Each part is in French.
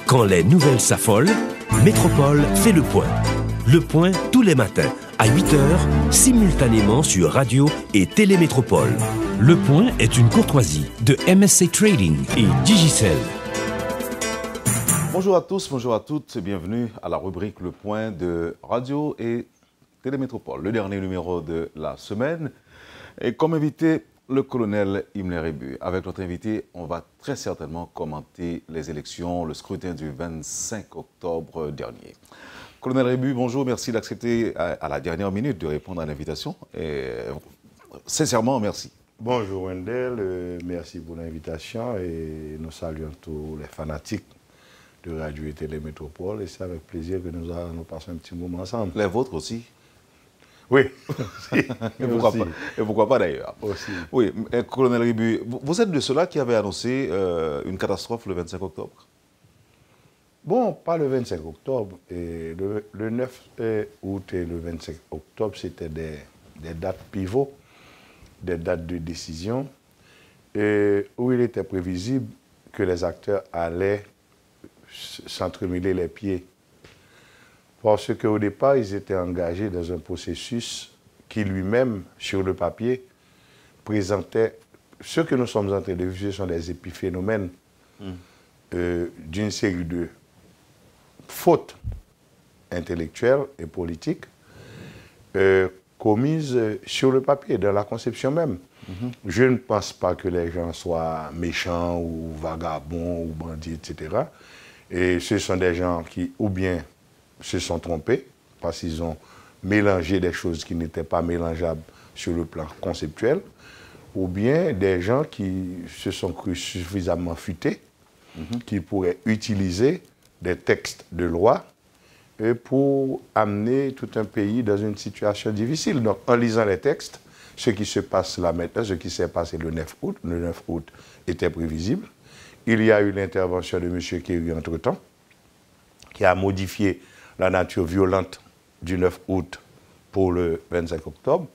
Quand les nouvelles s'affolent, Métropole fait le point. Le point tous les matins à 8h, simultanément sur Radio et Télémétropole. Le point est une courtoisie de MSC Trading et Digicel. Bonjour à tous, bonjour à toutes et bienvenue à la rubrique Le Point de Radio et Télémétropole, le dernier numéro de la semaine. Et comme invité, le colonel Himmler Rebu. Avec notre invité, on va très certainement commenter les élections, le scrutin du 25 octobre dernier. Colonel Rebu, bonjour, merci d'accepter à la dernière minute de répondre à l'invitation. Sincèrement, merci. Bonjour Wendell, merci pour l'invitation et nous saluons tous les fanatiques de Radio et Télémétropole et c'est avec plaisir que nous allons passer un petit moment ensemble. Les vôtres aussi? Oui. Et pourquoi pas d'ailleurs? Aussi. Oui, colonel Rebu, vous êtes de ceux-là qui avaient annoncé une catastrophe le 25 octobre? Bon, pas le 25 octobre. Et le 9 août et le 25 octobre, c'était des dates pivots, des dates de décision, où il était prévisible que les acteurs allaient s'entremêler les pieds. Parce qu'au départ, ils étaient engagés dans un processus qui lui-même, sur le papier, présentait ce que nous sommes en train de vivre, ce sont des épiphénomènes d'une série de fautes intellectuelles et politiques commises sur le papier, dans la conception même. Je ne pense pas que les gens soient méchants ou vagabonds ou bandits, etc. Et ce sont des gens qui, ou bien, se sont trompés parce qu'ils ont mélangé des choses qui n'étaient pas mélangeables sur le plan conceptuel, ou bien des gens qui se sont crus suffisamment futés, qui pourraient utiliser des textes de loi pour amener tout un pays dans une situation difficile. Donc, en lisant les textes, ce qui se passe là maintenant, ce qui s'est passé le 9 août était prévisible. Il y a eu l'intervention de M. Kerry entre-temps, qui a modifié la nature violente du 9 août pour le 25 octobre,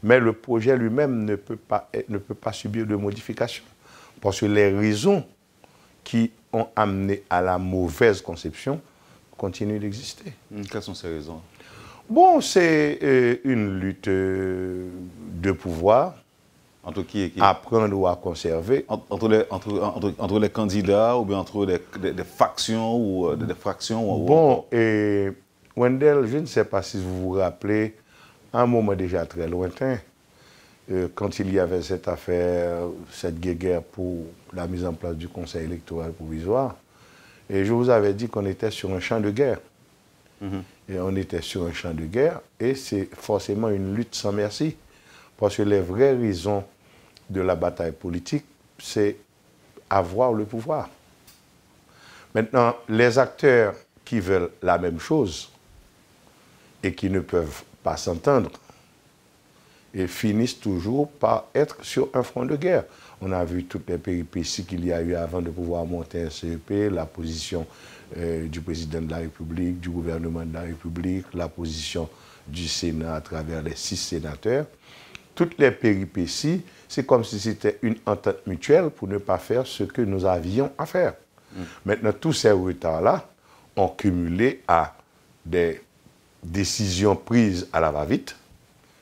mais le projet lui-même ne peut pas subir de modification, parce que les raisons qui ont amené à la mauvaise conception continuent d'exister. Quelles sont ces raisons? Bon, c'est une lutte de pouvoir. Entre qui et qui? À prendre ou à conserver. Entre les candidats ou bien entre des factions ou des fractions? Bon, et Wendell, je ne sais pas si vous vous rappelez, à un moment déjà très lointain, quand il y avait cette affaire, cette guéguerre pour la mise en place du Conseil électoral provisoire, et je vous avais dit qu'on était sur un champ de guerre. Et on était sur un champ de guerre, et c'est forcément une lutte sans merci. Parce que les vraies raisons de la bataille politique, c'est avoir le pouvoir. Maintenant, les acteurs qui veulent la même chose et qui ne peuvent pas s'entendre et finissent toujours par être sur un front de guerre. On a vu toutes les péripéties qu'il y a eu avant de pouvoir monter un CEP, la position du président de la République, du gouvernement de la République, la position du Sénat à travers les 6 sénateurs. Toutes les péripéties, c'est comme si c'était une entente mutuelle pour ne pas faire ce que nous avions à faire. Maintenant, tous ces retards-là ont cumulé à des décisions prises à la va-vite,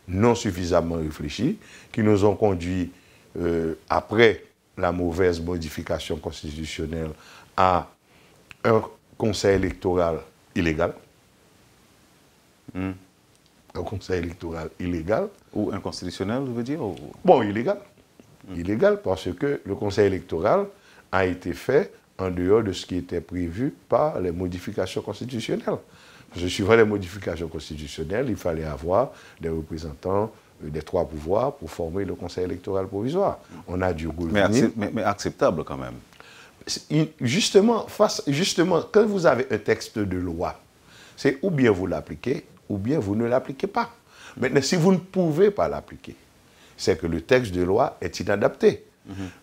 non suffisamment réfléchies, qui nous ont conduit, après la mauvaise modification constitutionnelle, à un conseil électoral illégal. Un conseil électoral illégal. Ou inconstitutionnel, vous voulez dire? Bon, illégal. Illégal parce que le conseil électoral a été fait en dehors de ce qui était prévu par les modifications constitutionnelles. Parce que suivant les modifications constitutionnelles, il fallait avoir des représentants des 3 pouvoirs pour former le conseil électoral provisoire. On a dû revenir... Mais acceptable quand même. Justement, quand vous avez un texte de loi, c'est ou bien vous l'appliquez, ou bien vous ne l'appliquez pas. Maintenant, si vous ne pouvez pas l'appliquer, c'est que le texte de loi est inadapté.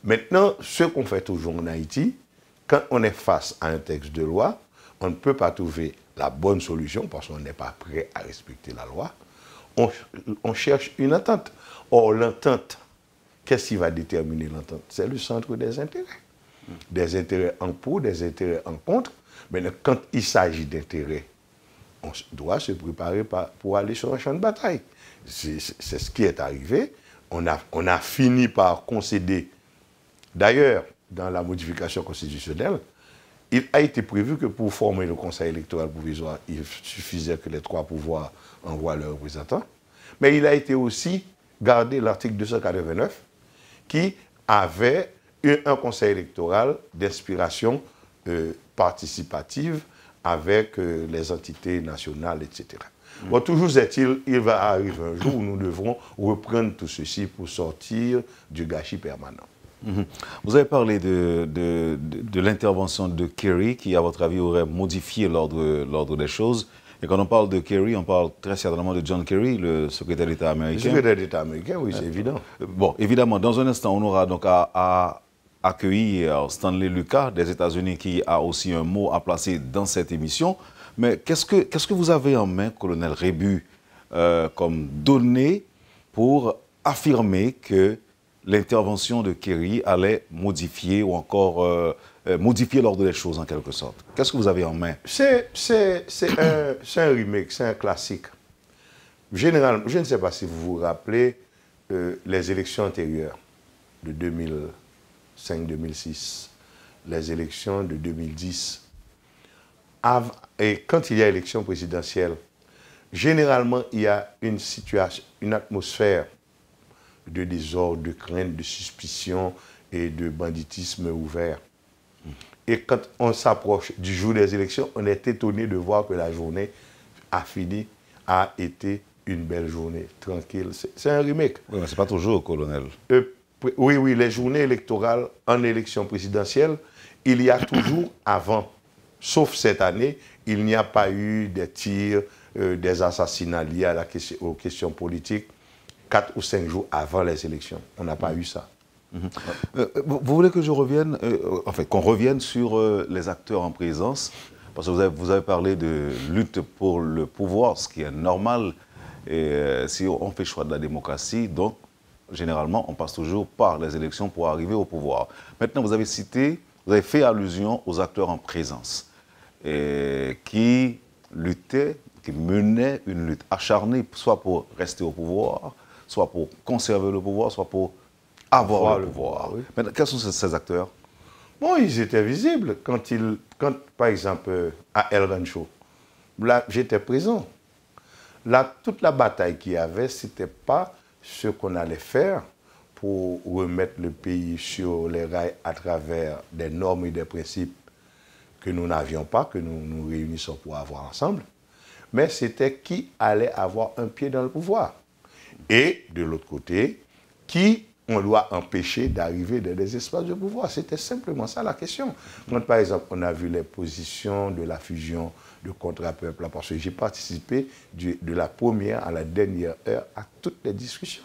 Maintenant, ce qu'on fait toujours en Haïti, quand on est face à un texte de loi, on ne peut pas trouver la bonne solution parce qu'on n'est pas prêt à respecter la loi. On cherche une entente. Or, l'entente, qu'est-ce qui va déterminer l'entente? C'est le centre des intérêts. Des intérêts en pour, des intérêts en contre. Mais quand il s'agit d'intérêt, on doit se préparer pour aller sur un champ de bataille. C'est ce qui est arrivé. On a fini par concéder. D'ailleurs, dans la modification constitutionnelle, il a été prévu que pour former le Conseil électoral provisoire, il suffisait que les 3 pouvoirs envoient leurs représentants. Mais il a été aussi gardé l'article 289 qui avait un conseil électoral d'inspiration participative avec les entités nationales, etc. Bon, toujours est-il, il va arriver un jour où nous devrons reprendre tout ceci pour sortir du gâchis permanent. Vous avez parlé de l'intervention de Kerry qui, à votre avis, aurait modifié l'ordre des choses. Et quand on parle de Kerry, on parle très certainement de John Kerry, le secrétaire d'État américain. Le secrétaire d'État américain, oui, c'est évident. Bon, évidemment, dans un instant, on aura donc à accueillir Stanley Lucas des États-Unis qui a aussi un mot à placer dans cette émission. Mais qu'est-ce que vous avez en main, colonel Rébu, comme données pour affirmer que l'intervention de Kerry allait modifier ou encore modifier l'ordre des choses en quelque sorte? Qu'est-ce que vous avez en main? C'est un remake, c'est un classique. Généralement, je ne sais pas si vous vous rappelez les élections antérieures de 2005-2006, les élections de 2010. Et quand il y a élection présidentielle, généralement, il y a une situation, une atmosphère de désordre, de crainte, de suspicion et de banditisme ouvert. Et quand on s'approche du jour des élections, on est étonné de voir que la journée a été une belle journée, tranquille. C'est un remake. Oui, mais ce n'est pas toujours, colonel. Oui, les journées électorales en élection présidentielle, il y a toujours avant, sauf cette année, il n'y a pas eu des tirs, des assassinats liés aux questions politiques 4 ou 5 jours avant les élections. On n'a pas eu ça. Vous voulez que je revienne, qu'on revienne sur les acteurs en présence, parce que vous avez parlé de lutte pour le pouvoir, ce qui est normal. Et si on fait choix de la démocratie, donc généralement on passe toujours par les élections pour arriver au pouvoir. Maintenant, vous avez fait allusion aux acteurs en présence qui luttaient, qui menaient une lutte acharnée, soit pour rester au pouvoir, soit pour conserver le pouvoir, soit pour avoir le pouvoir. Oui. Maintenant, quels sont ces acteurs? Bon, ils étaient visibles. Quand par exemple, à El Rancho, là, j'étais présent. Là, toute la bataille qu'il y avait, ce n'était pas ce qu'on allait faire pour remettre le pays sur les rails à travers des normes et des principes que nous n'avions pas, que nous nous réunissons pour avoir ensemble, mais c'était qui allait avoir un pied dans le pouvoir. Et de l'autre côté, qui on doit empêcher d'arriver dans des espaces de pouvoir. C'était simplement ça la question. Quand, par exemple, on a vu les positions de la fusion de Contre-Peuple, parce que j'ai participé de la première à la dernière heure à toutes les discussions.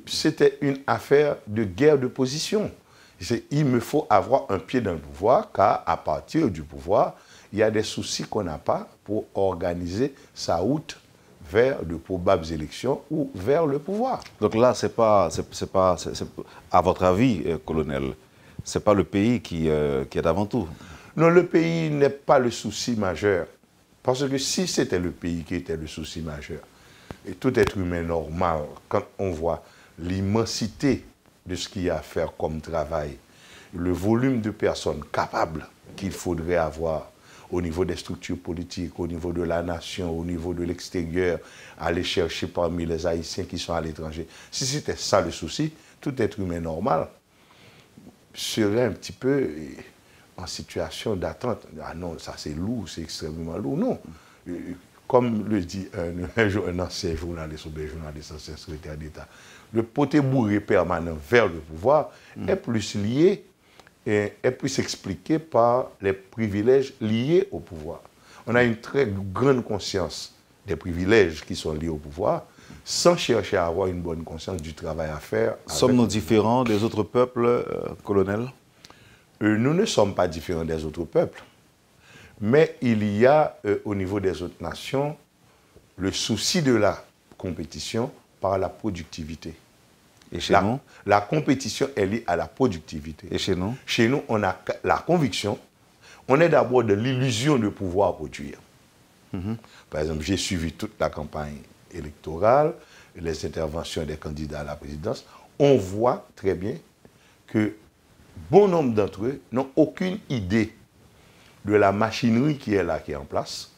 C'était une affaire de guerre de position. Il me faut avoir un pied dans le pouvoir, car à partir du pouvoir, il y a des soucis qu'on n'a pas pour organiser sa route vers de probables élections ou vers le pouvoir. Donc là, à votre avis, colonel, ce n'est pas le pays qui est avant tout? Non, le pays n'est pas le souci majeur. Parce que si c'était le pays qui était le souci majeur, et tout être humain normal, quand on voit l'immensité de ce qu'il y a à faire comme travail, le volume de personnes capables qu'il faudrait avoir au niveau des structures politiques, au niveau de la nation, au niveau de l'extérieur, aller chercher parmi les Haïtiens qui sont à l'étranger. Si c'était ça le souci, tout être humain normal serait un petit peu en situation d'attente. Ah non, ça c'est lourd, c'est extrêmement lourd. Non. Comme le dit un ancien journaliste ou bien journaliste, ancien secrétaire d'État, le poté bourré permanent vers le pouvoir est plus lié et est plus expliqué par les privilèges liés au pouvoir. On a une très grande conscience des privilèges qui sont liés au pouvoir, sans chercher à avoir une bonne conscience du travail à faire. Sommes-nous différents des autres peuples, colonel? Nous ne sommes pas différents des autres peuples, mais il y a au niveau des autres nations le souci de la compétition par la productivité. Et chez nous? La compétition est liée à la productivité. Et chez nous? Chez nous, on a la conviction, On est d'abord de l'illusion de pouvoir produire. Par exemple, j'ai suivi toute la campagne électorale, les interventions des candidats à la présidence. On voit très bien que bon nombre d'entre eux n'ont aucune idée de la machinerie qui est là, qui est en place,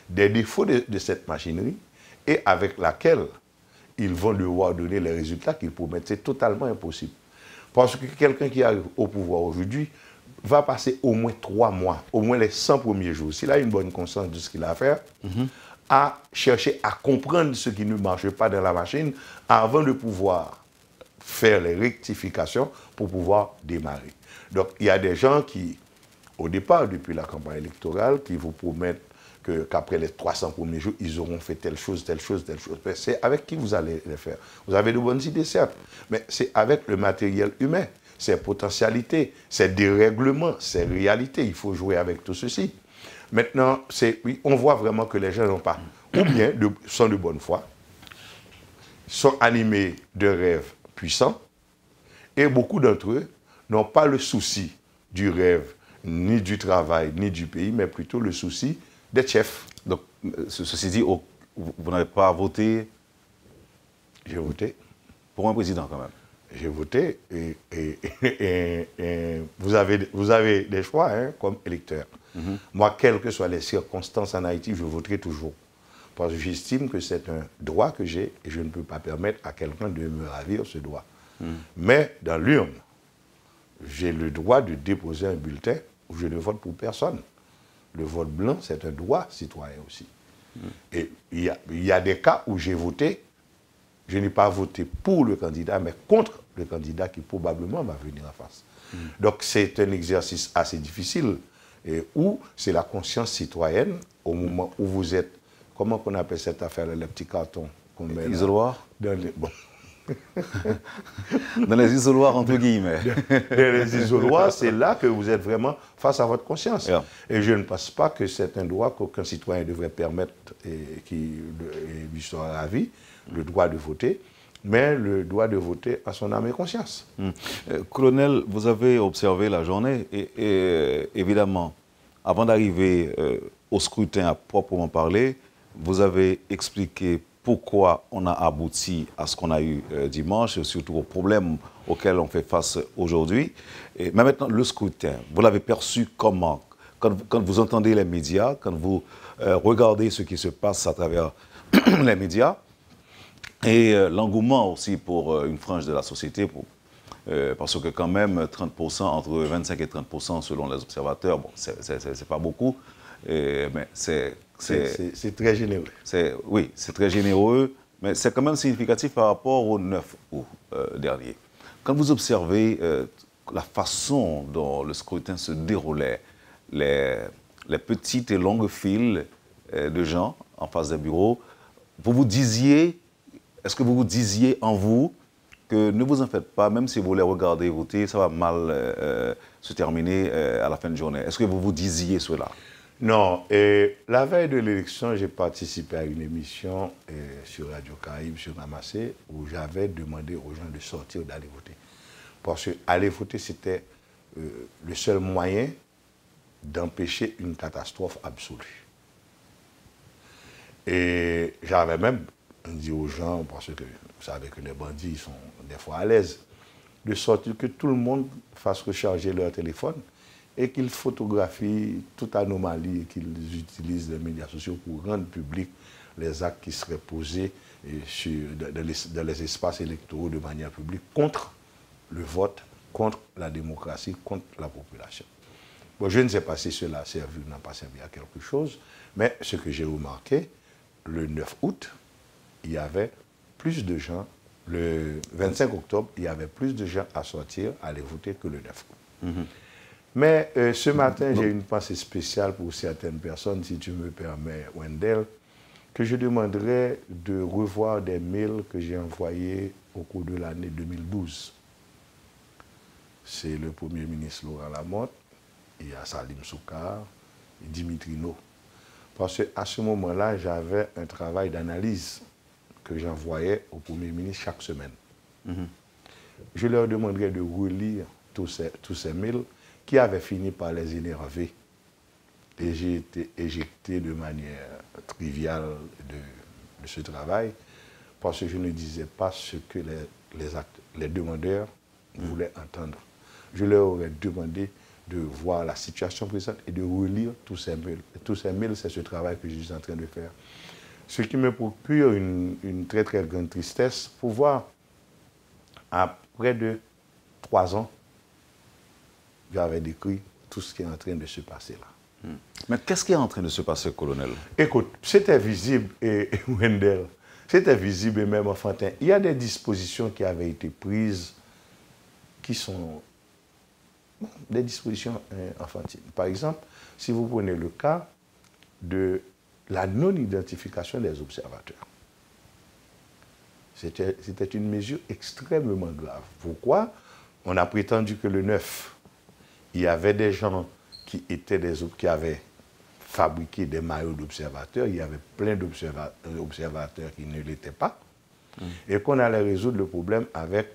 des défauts de cette machinerie et avec laquelle ils vont devoir donner les résultats qu'ils promettent. C'est totalement impossible. Parce que quelqu'un qui arrive au pouvoir aujourd'hui va passer au moins 3 mois, au moins les 100 premiers jours, s'il a une bonne conscience de ce qu'il a à faire, à chercher à comprendre ce qui ne marche pas dans la machine avant de pouvoir faire les rectifications pour pouvoir démarrer. Donc, il y a des gens qui, au départ, depuis la campagne électorale, qui vous promettent qu'après les 300 premiers jours, ils auront fait telle chose, telle chose, telle chose. C'est avec qui vous allez les faire. Vous avez de bonnes idées, certes, mais c'est avec le matériel humain, ses potentialités, ses dérèglements, ses réalités. Il faut jouer avec tout ceci. Maintenant, oui, on voit vraiment que les gens n'ont pas, ou bien sont de bonne foi, sont animés de rêves puissants, et beaucoup d'entre eux n'ont pas le souci du rêve, ni du travail, ni du pays, mais plutôt le souci d'être chef. Donc, ceci dit, vous n'avez pas voté? J'ai voté. Pour un président, quand même. J'ai voté et vous avez des choix hein, comme électeur. Moi, quelles que soient les circonstances en Haïti, je voterai toujours. Parce que j'estime que c'est un droit que j'ai et je ne peux pas permettre à quelqu'un de me ravir ce droit. Mais dans l'urne, j'ai le droit de déposer un bulletin où je ne vote pour personne. Le vote blanc, c'est un droit citoyen aussi. Et il y a des cas où j'ai voté, je n'ai pas voté pour le candidat, mais contre le candidat qui probablement va venir en face. Donc c'est un exercice assez difficile, où c'est la conscience citoyenne, au moment où vous êtes, comment on appelle cette affaire, les petits cartons qu'on met là, isoloir bon. Dans les isoloirs, entre guillemets. Dans les isoloirs, c'est là que vous êtes vraiment face à votre conscience. Yeah. Et je ne pense pas que c'est un droit qu'aucun citoyen devrait permettre et qui lui soit ravi, le droit de voter, mais le droit de voter à son âme et conscience. Colonel, vous avez observé la journée et évidemment, avant d'arriver au scrutin à proprement parler, vous avez expliqué pourquoi on a abouti à ce qu'on a eu dimanche, et surtout aux problèmes auxquels on fait face aujourd'hui. Mais maintenant, le scrutin, vous l'avez perçu comment? Quand vous entendez les médias, quand vous regardez ce qui se passe à travers les médias, et l'engouement aussi pour une frange de la société, parce que quand même 30%, entre 25 et 30% selon les observateurs, bon, c'est pas beaucoup, mais c'est très généreux. Oui, c'est très généreux, mais c'est quand même significatif par rapport au 9 août dernier. Quand vous observez la façon dont le scrutin se déroulait, les petites et longues files de gens en face des bureaux, est-ce que vous vous disiez en vous que ne vous en faites pas, même si vous voulez regarder et voter, ça va mal se terminer à la fin de journée? Est-ce que vous vous disiez cela? Non, et la veille de l'élection, j'ai participé à une émission sur Radio Caraïbe, sur Ramassé, où j'avais demandé aux gens de sortir, d'aller voter. Parce que aller voter, c'était le seul moyen d'empêcher une catastrophe absolue. Et j'avais même dit aux gens, parce que vous savez que les bandits sont des fois à l'aise, de sortir, que tout le monde fasse recharger leur téléphone et qu'ils photographient toute anomalie et qu'ils utilisent les médias sociaux pour rendre public les actes qui seraient posés dans les espaces électoraux de manière publique contre le vote, contre la démocratie, contre la population. Bon, je ne sais pas si cela a servi ou n'a pas servi à quelque chose, mais ce que j'ai remarqué, le 9 août, il y avait plus de gens, le 25 octobre, il y avait plus de gens à sortir, à aller voter que le 9 août. Mais ce matin, j'ai une pensée spéciale pour certaines personnes, si tu me permets, Wendell, que je demanderais de revoir des mails que j'ai envoyés au cours de l'année 2012. C'est le Premier ministre Laurent Lamotte, il y a Salim Soukar, et Dimitri No. Parce qu'à ce moment-là, j'avais un travail d'analyse que j'envoyais au Premier ministre chaque semaine. Je leur demanderais de relire tous ces mails qui avaient fini par les énerver et j'ai été éjecté de manière triviale de ce travail parce que je ne disais pas ce que les demandeurs voulaient entendre. Je leur aurais demandé de voir la situation présente et de relire tous ces mails. Tous ces mails, c'est ce travail que je suis en train de faire. Ce qui me procure une très très grande tristesse pour voir, après de 3 ans, j'avais décrit tout ce qui est en train de se passer là. Mais qu'est-ce qui est en train de se passer, colonel? Écoute, c'était visible, et Wendell, c'était visible et même enfantin. Il y a des dispositions qui avaient été prises qui sont des dispositions enfantines. Par exemple, si vous prenez le cas de la non-identification des observateurs. C'était une mesure extrêmement grave. Pourquoi? On a prétendu que le 9, il y avait des gens qui avaient fabriqué des maillots d'observateurs, il y avait plein d'observateurs qui ne l'étaient pas, et qu'on allait résoudre le problème avec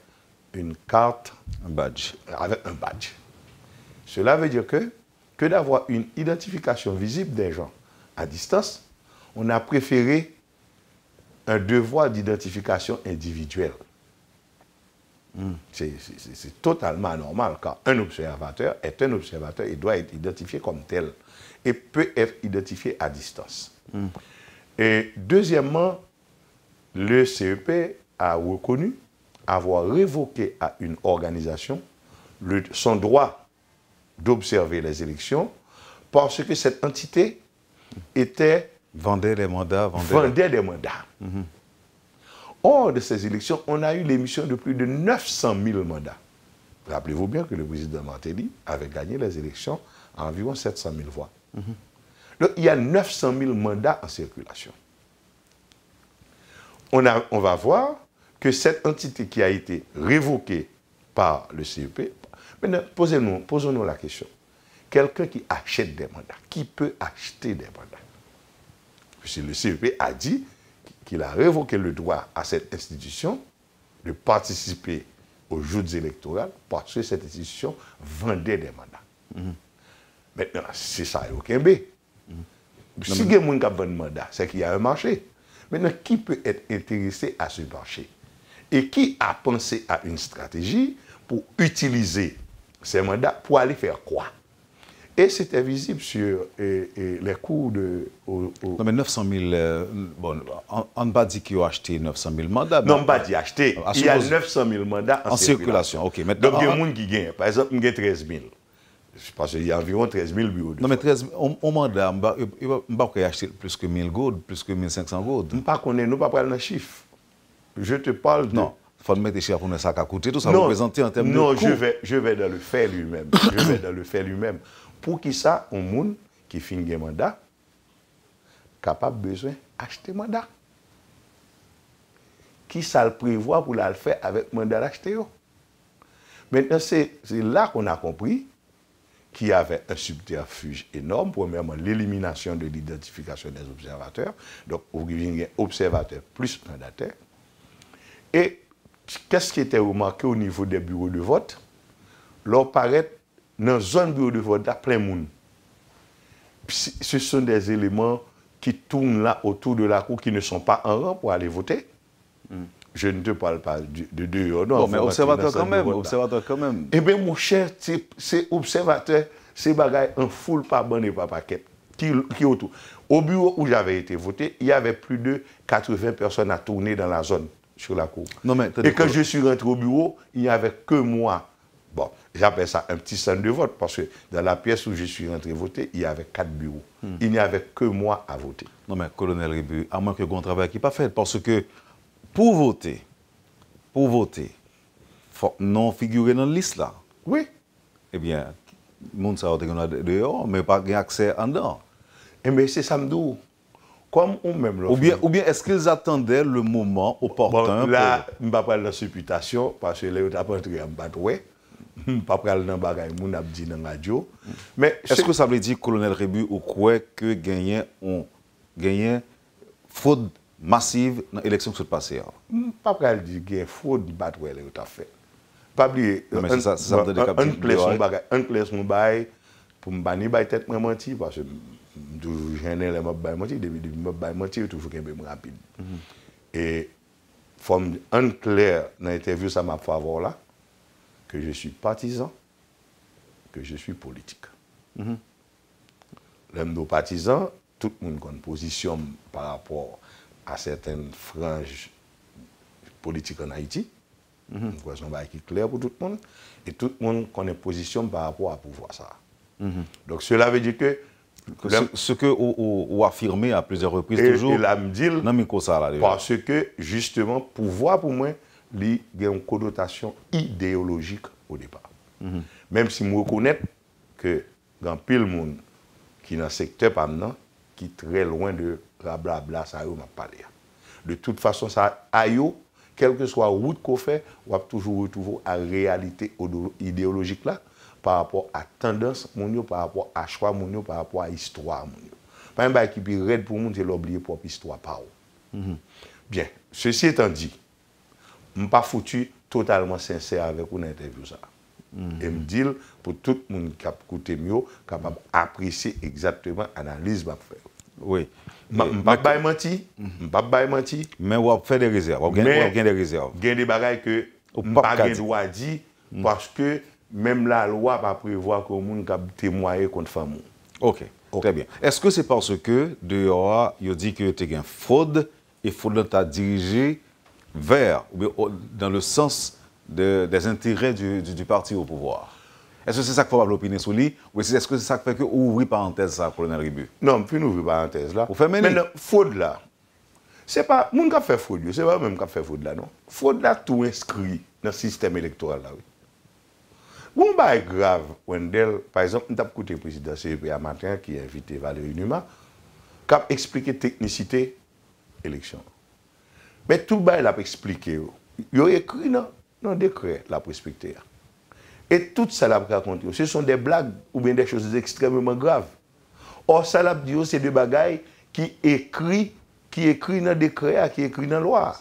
une carte, un badge. Avec un badge. Cela veut dire que d'avoir une identification visible des gens à distance, on a préféré un devoir d'identification individuelle. C'est totalement anormal, car un observateur est un observateur et doit être identifié comme tel et peut être identifié à distance. Et deuxièmement, le CEP a reconnu avoir révoqué à une organisation son droit d'observer les élections parce que cette entité vendait des mandats. Vendait des mandats. Hors de ces élections, on a eu l'émission de plus de 900 000 mandats. Rappelez-vous bien que le président Martelly avait gagné les élections à environ 700 000 voix. Donc, il y a 900 000 mandats en circulation. On va voir que cette entité qui a été révoquée par le CEP, maintenant, posons-nous la question. Quelqu'un qui achète des mandats, qui peut acheter des mandats? Parce que le CEP a dit qu'il a révoqué le droit à cette institution de participer aux joutes électorales parce que cette institution vendait des mandats. Maintenant, c'est ça, aucun B. Si il y a des gens qui vendent des mandats, c'est qu'il y a un marché. Maintenant, qui peut être intéressé à ce marché? Et qui a pensé à une stratégie pour utiliser ces mandats pour aller faire quoi? Et c'était visible sur les cours de... Non, mais 900 000... bon, on ne va pas dire qu'ils ont acheté 900 000 mandats. Non, on ne va pas dire acheter. Il y a 900 000 mandats en circulation. OK. Maintenant, donc, il y a des gens qui gagnent. Par exemple, il y a 13 000. Parce qu'il y a environ 13 000 bureaux de non, mais 13 000, on mandat, il ne va pas acheter plus que 1000 gourdes, plus que 1500 gourdes. Nous ne pas prendre le chiffre. Je te parle de... Non. Il faut mettre des chiffres pour nous, ça a coûté, tout ça va représenter en termes de coût. Non, je vais dans le fait lui-même. Je vais dans le fait lui-même. Pour qui ça, un monde qui finit un mandat, capable besoin d'acheter mandat. Qui ça le prévoit pour le faire avec mandat d'acheter? Maintenant, c'est là qu'on a compris qu'il y avait un subterfuge énorme. Premièrement, l'élimination de l'identification des observateurs. Donc, il y a observateur plus mandataire. Et qu'est-ce qui était remarqué au niveau des bureaux de vote? Leur paraît dans la zone bureau de vote, il y a plein de monde. Ce sont des éléments qui tournent là autour de la cour qui ne sont pas en rang pour aller voter. Je ne te parle pas de dehors. Bon, mais observateur quand même. Eh bien, mon cher, c'est observateur, c'est bagaille en foule par bande et par paquet. Qui autour. Au bureau où j'avais été voté, il y avait plus de 80 personnes à tourner dans la zone sur la cour. Non, mais, et quand je suis rentré au bureau, il n'y avait que moi. Bon, j'appelle ça un petit centre de vote parce que dans la pièce où je suis rentré voter, il y avait 4 bureaux. Il n'y avait que moi à voter. Non, mais colonel Ribu, à moins que le travail qui n'est pas fait, parce que pour voter, il faut non figurer dans la liste là. Oui. Eh bien, le monde ça va dehors, mais pas accès en dedans. Eh bien, c'est ça me dit. Comme on même ou bien est-ce qu'ils attendaient le moment opportun? Bon, là, je ne vais pas parler de la supputation parce que là, je ne vais pas entrer en batoué. Je ne vais pas parler dans bagaille, je vais dire dans la radio. Mais est-ce que ça veut dire, colonel Ribu, ou quoi que gagner fraude massive dans l'élection qui s'est passée? Je ne vais pas dire qu'il y a fraude batoué, là, fait. Pas oublier, un place mon bail, pour me bannir, bah tête moi menti parce que toujours gêné les m'a menti depuis m'a menti toujours qu'un peu rapide. Et forme en clair dans l'interview ça m'a fait avoir là que je suis partisan, que je suis politique. Les partisans, tout le monde a une position par rapport à certaines franges politiques en Haïti. Une question qui est claire pour tout le monde. Et tout le monde a une position par rapport à pouvoir ça. Donc cela veut dire que... Ce que vous affirmez à plusieurs reprises toujours... Et là, me dit... Parce déjà. que, justement, pouvoir pour moi, il y a une connotation idéologique au départ. Même si je reconnais que dans pile monde qui est dans le secteur maintenant, qui est très loin de blablabla, ça m'a parlé. De toute façon, ça ayo, quelle que soit la route qu'on fait, on va toujours retrouver à la réalité idéologique là, par rapport à tendance, par rapport à choix, par rapport à l'histoire. Par exemple, qui est raide pour nous, c'est l'oublier propre histoire. Bien, ceci étant dit, je ne suis pas foutu totalement sincère avec une interview ça. Et me dire pour tout le monde qui a écouté mieux, capable d'apprécier exactement l'analyse que je fais. Oui. Je ne vais pas mentir. Mais on va faire des réserves. On va des réserves. Il y a des bagages que je ne pas droit dire parce que même la loi va prévoir que le monde a témoigné contre femme. Ok, très bien. Est-ce que c'est parce que dehors, il dit que tu as une fraude et fraude t'a dirigé vers, dans le sens des intérêts du parti au pouvoir? Est-ce que c'est ça qu'il faut avoir l'opinion sur lui? Ou est-ce que c'est ça qui fait que ouvrir parenthèse ça, colonel Ribu? Non, puis nous ouvrons parenthèse là. Vous faites mener? Mais la fraude là, c'est pas moun qui fait fraude, c'est pas même qui fait fraude là, non. Fraude là, tout inscrit dans le système électoral là, oui. Bon, bah, grave, Wendell, par exemple, nous avons écouté le président CEPA matin qui a invité Valérie Numa, qui a expliqué technicité élection. Mais tout le monde l'a expliqué. Il a écrit dans le décret, la respecté. Et tout ça l'a raconté. Ce sont des blagues ou bien des choses extrêmement graves. Or, ça l'a dit, c'est des bagailles qui écrit dans le décret, qui écrit dans la loi.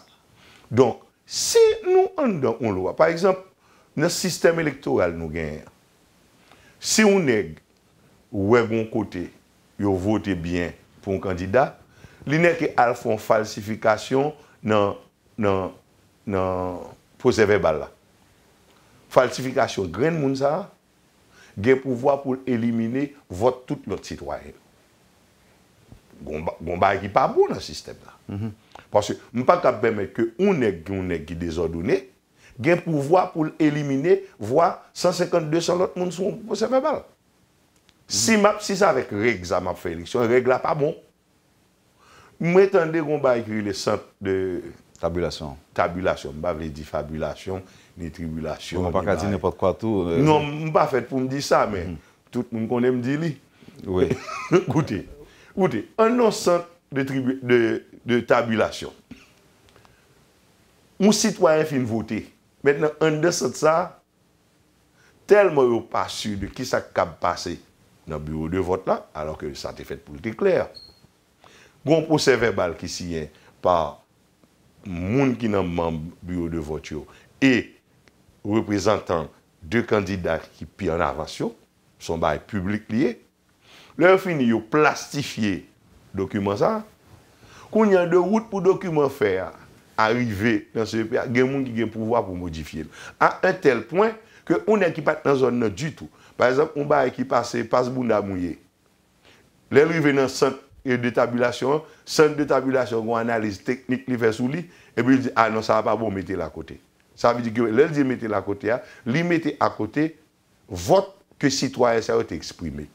Donc, si nous avons une loi, par exemple, dans le système électoral, nous gagnons. Si on est ou bon côté, vous votez bien pour un candidat, il n'est qu'à faire une falsification dans procès verbal. Falsification, grain de monde ça, a pouvoir pour éliminer vote tout l'autre citoyen. Gon ba qui pas bon dans le système là. Parce que je ne peux pas permettre que on est qui désordonné, a pouvoir pour éliminer voire 150 200 autres monde sur procès verbal. Si ça avec règle ça m'a fait élection, règle là pas bon. M'attendez qu'on va écrire les centres de tabulation, pas veut dire fabulation ni tribulation. On ne peut pas dire n'importe quoi tout. Non, je ne pas fait pour me dire ça, mais tout le monde connaît me dire lui. Oui. Écoutez, un centre de tabulation. Un citoyen fin voter. Maintenant, en dessous de ça, tellement il n'est pas sûr de qui ça va passer dans le bureau de vote là, alors que ça a été fait pour être clair. Bon procès verbal qui signé par monde qui est membre du bureau de vote et représentant deux candidats qui sont en avance, sont publics liés. Leur fini, ils plastifié le document ça. Quand il y a de route pour document faire arriver dans ce pays, il y a des gens qui ont le pouvoir pour modifier. À un tel point que on n'est pas dans la zone du tout. Par exemple, on va qui passe Bounda mouillé. Les arrivés dans le centre de tabulation, une analyse technique qui fait sous lui, et puis il dit, ah non, ça va pas bon, mettez la côté. Ça veut dire que l'elle dit mettez la côté, lui mettez à côté vote que citoyen ça a été exprimé.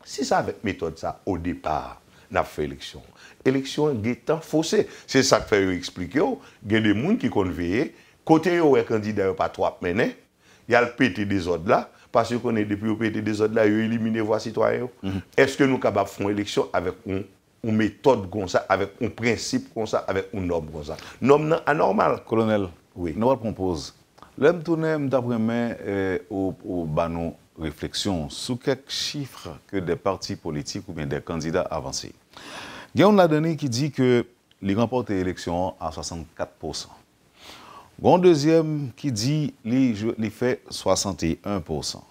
Si ça avec méthode ça, au départ, on a fait élection. Élection est temps faussé. C'est ça que fait expliquer. Il y a des gens qui conveillent. Côté où un candidat pas trop mené, il y a le pété des autres là, parce qu'on est depuis le pété des autres là, il a éliminé voix citoyens. Est-ce que nous sommes capables de faire une élection avec une méthode comme ça, avec un principe comme ça, avec une norme comme ça? Norme anormale. Colonel, oui. Nous propose. L'homme tourne d'après moi au banon réflexion sur quelques chiffres que des partis politiques ou bien des candidats avancés. Il y a une donnée qui dit que les remportent l'élection à 64%. Il y a un deuxième qui dit qu'il fait 61%.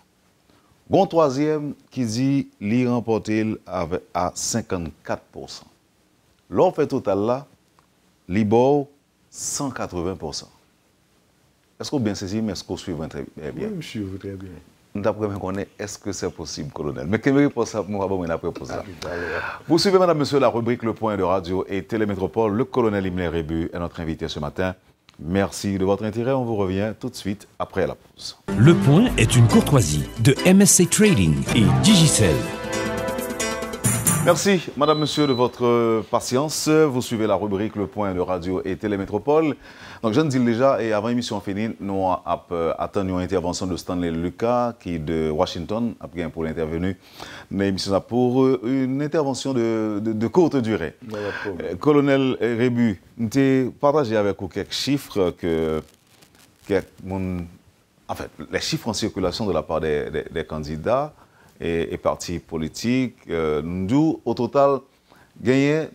Il Gon troisième qui dit li remporté à 54%. L'offre total là, li bo 180%. Est-ce que vous bien saisi, mais est-ce que vous suivez très bien? Oui, je suis très bien. Nous avons connaître est-ce que c'est possible, colonel? Mais quelle réponse ça moi après pour ça? Vous suivez, madame, monsieur, la rubrique Le Point de Radio et Télémétropole. Le colonel Imler Rébu est notre invité ce matin. Merci de votre intérêt. On vous revient tout de suite après la pause. Le Point est une courtoisie de MSC Trading et Digicel. Merci, madame, monsieur, de votre patience. Vous suivez la rubrique Le Point de Radio et Télémétropole. Donc, je ne dis déjà, et avant l'émission finie, nous attendons une intervention de Stanley Lucas, qui est de Washington, après pour l'intervenu. L'émission pour une intervention de courte durée. Colonel Rébu, nous avons partagé avec vous quelques chiffres en fait, les chiffres en circulation de la part des candidats et partis politiques, nous, au total, gagné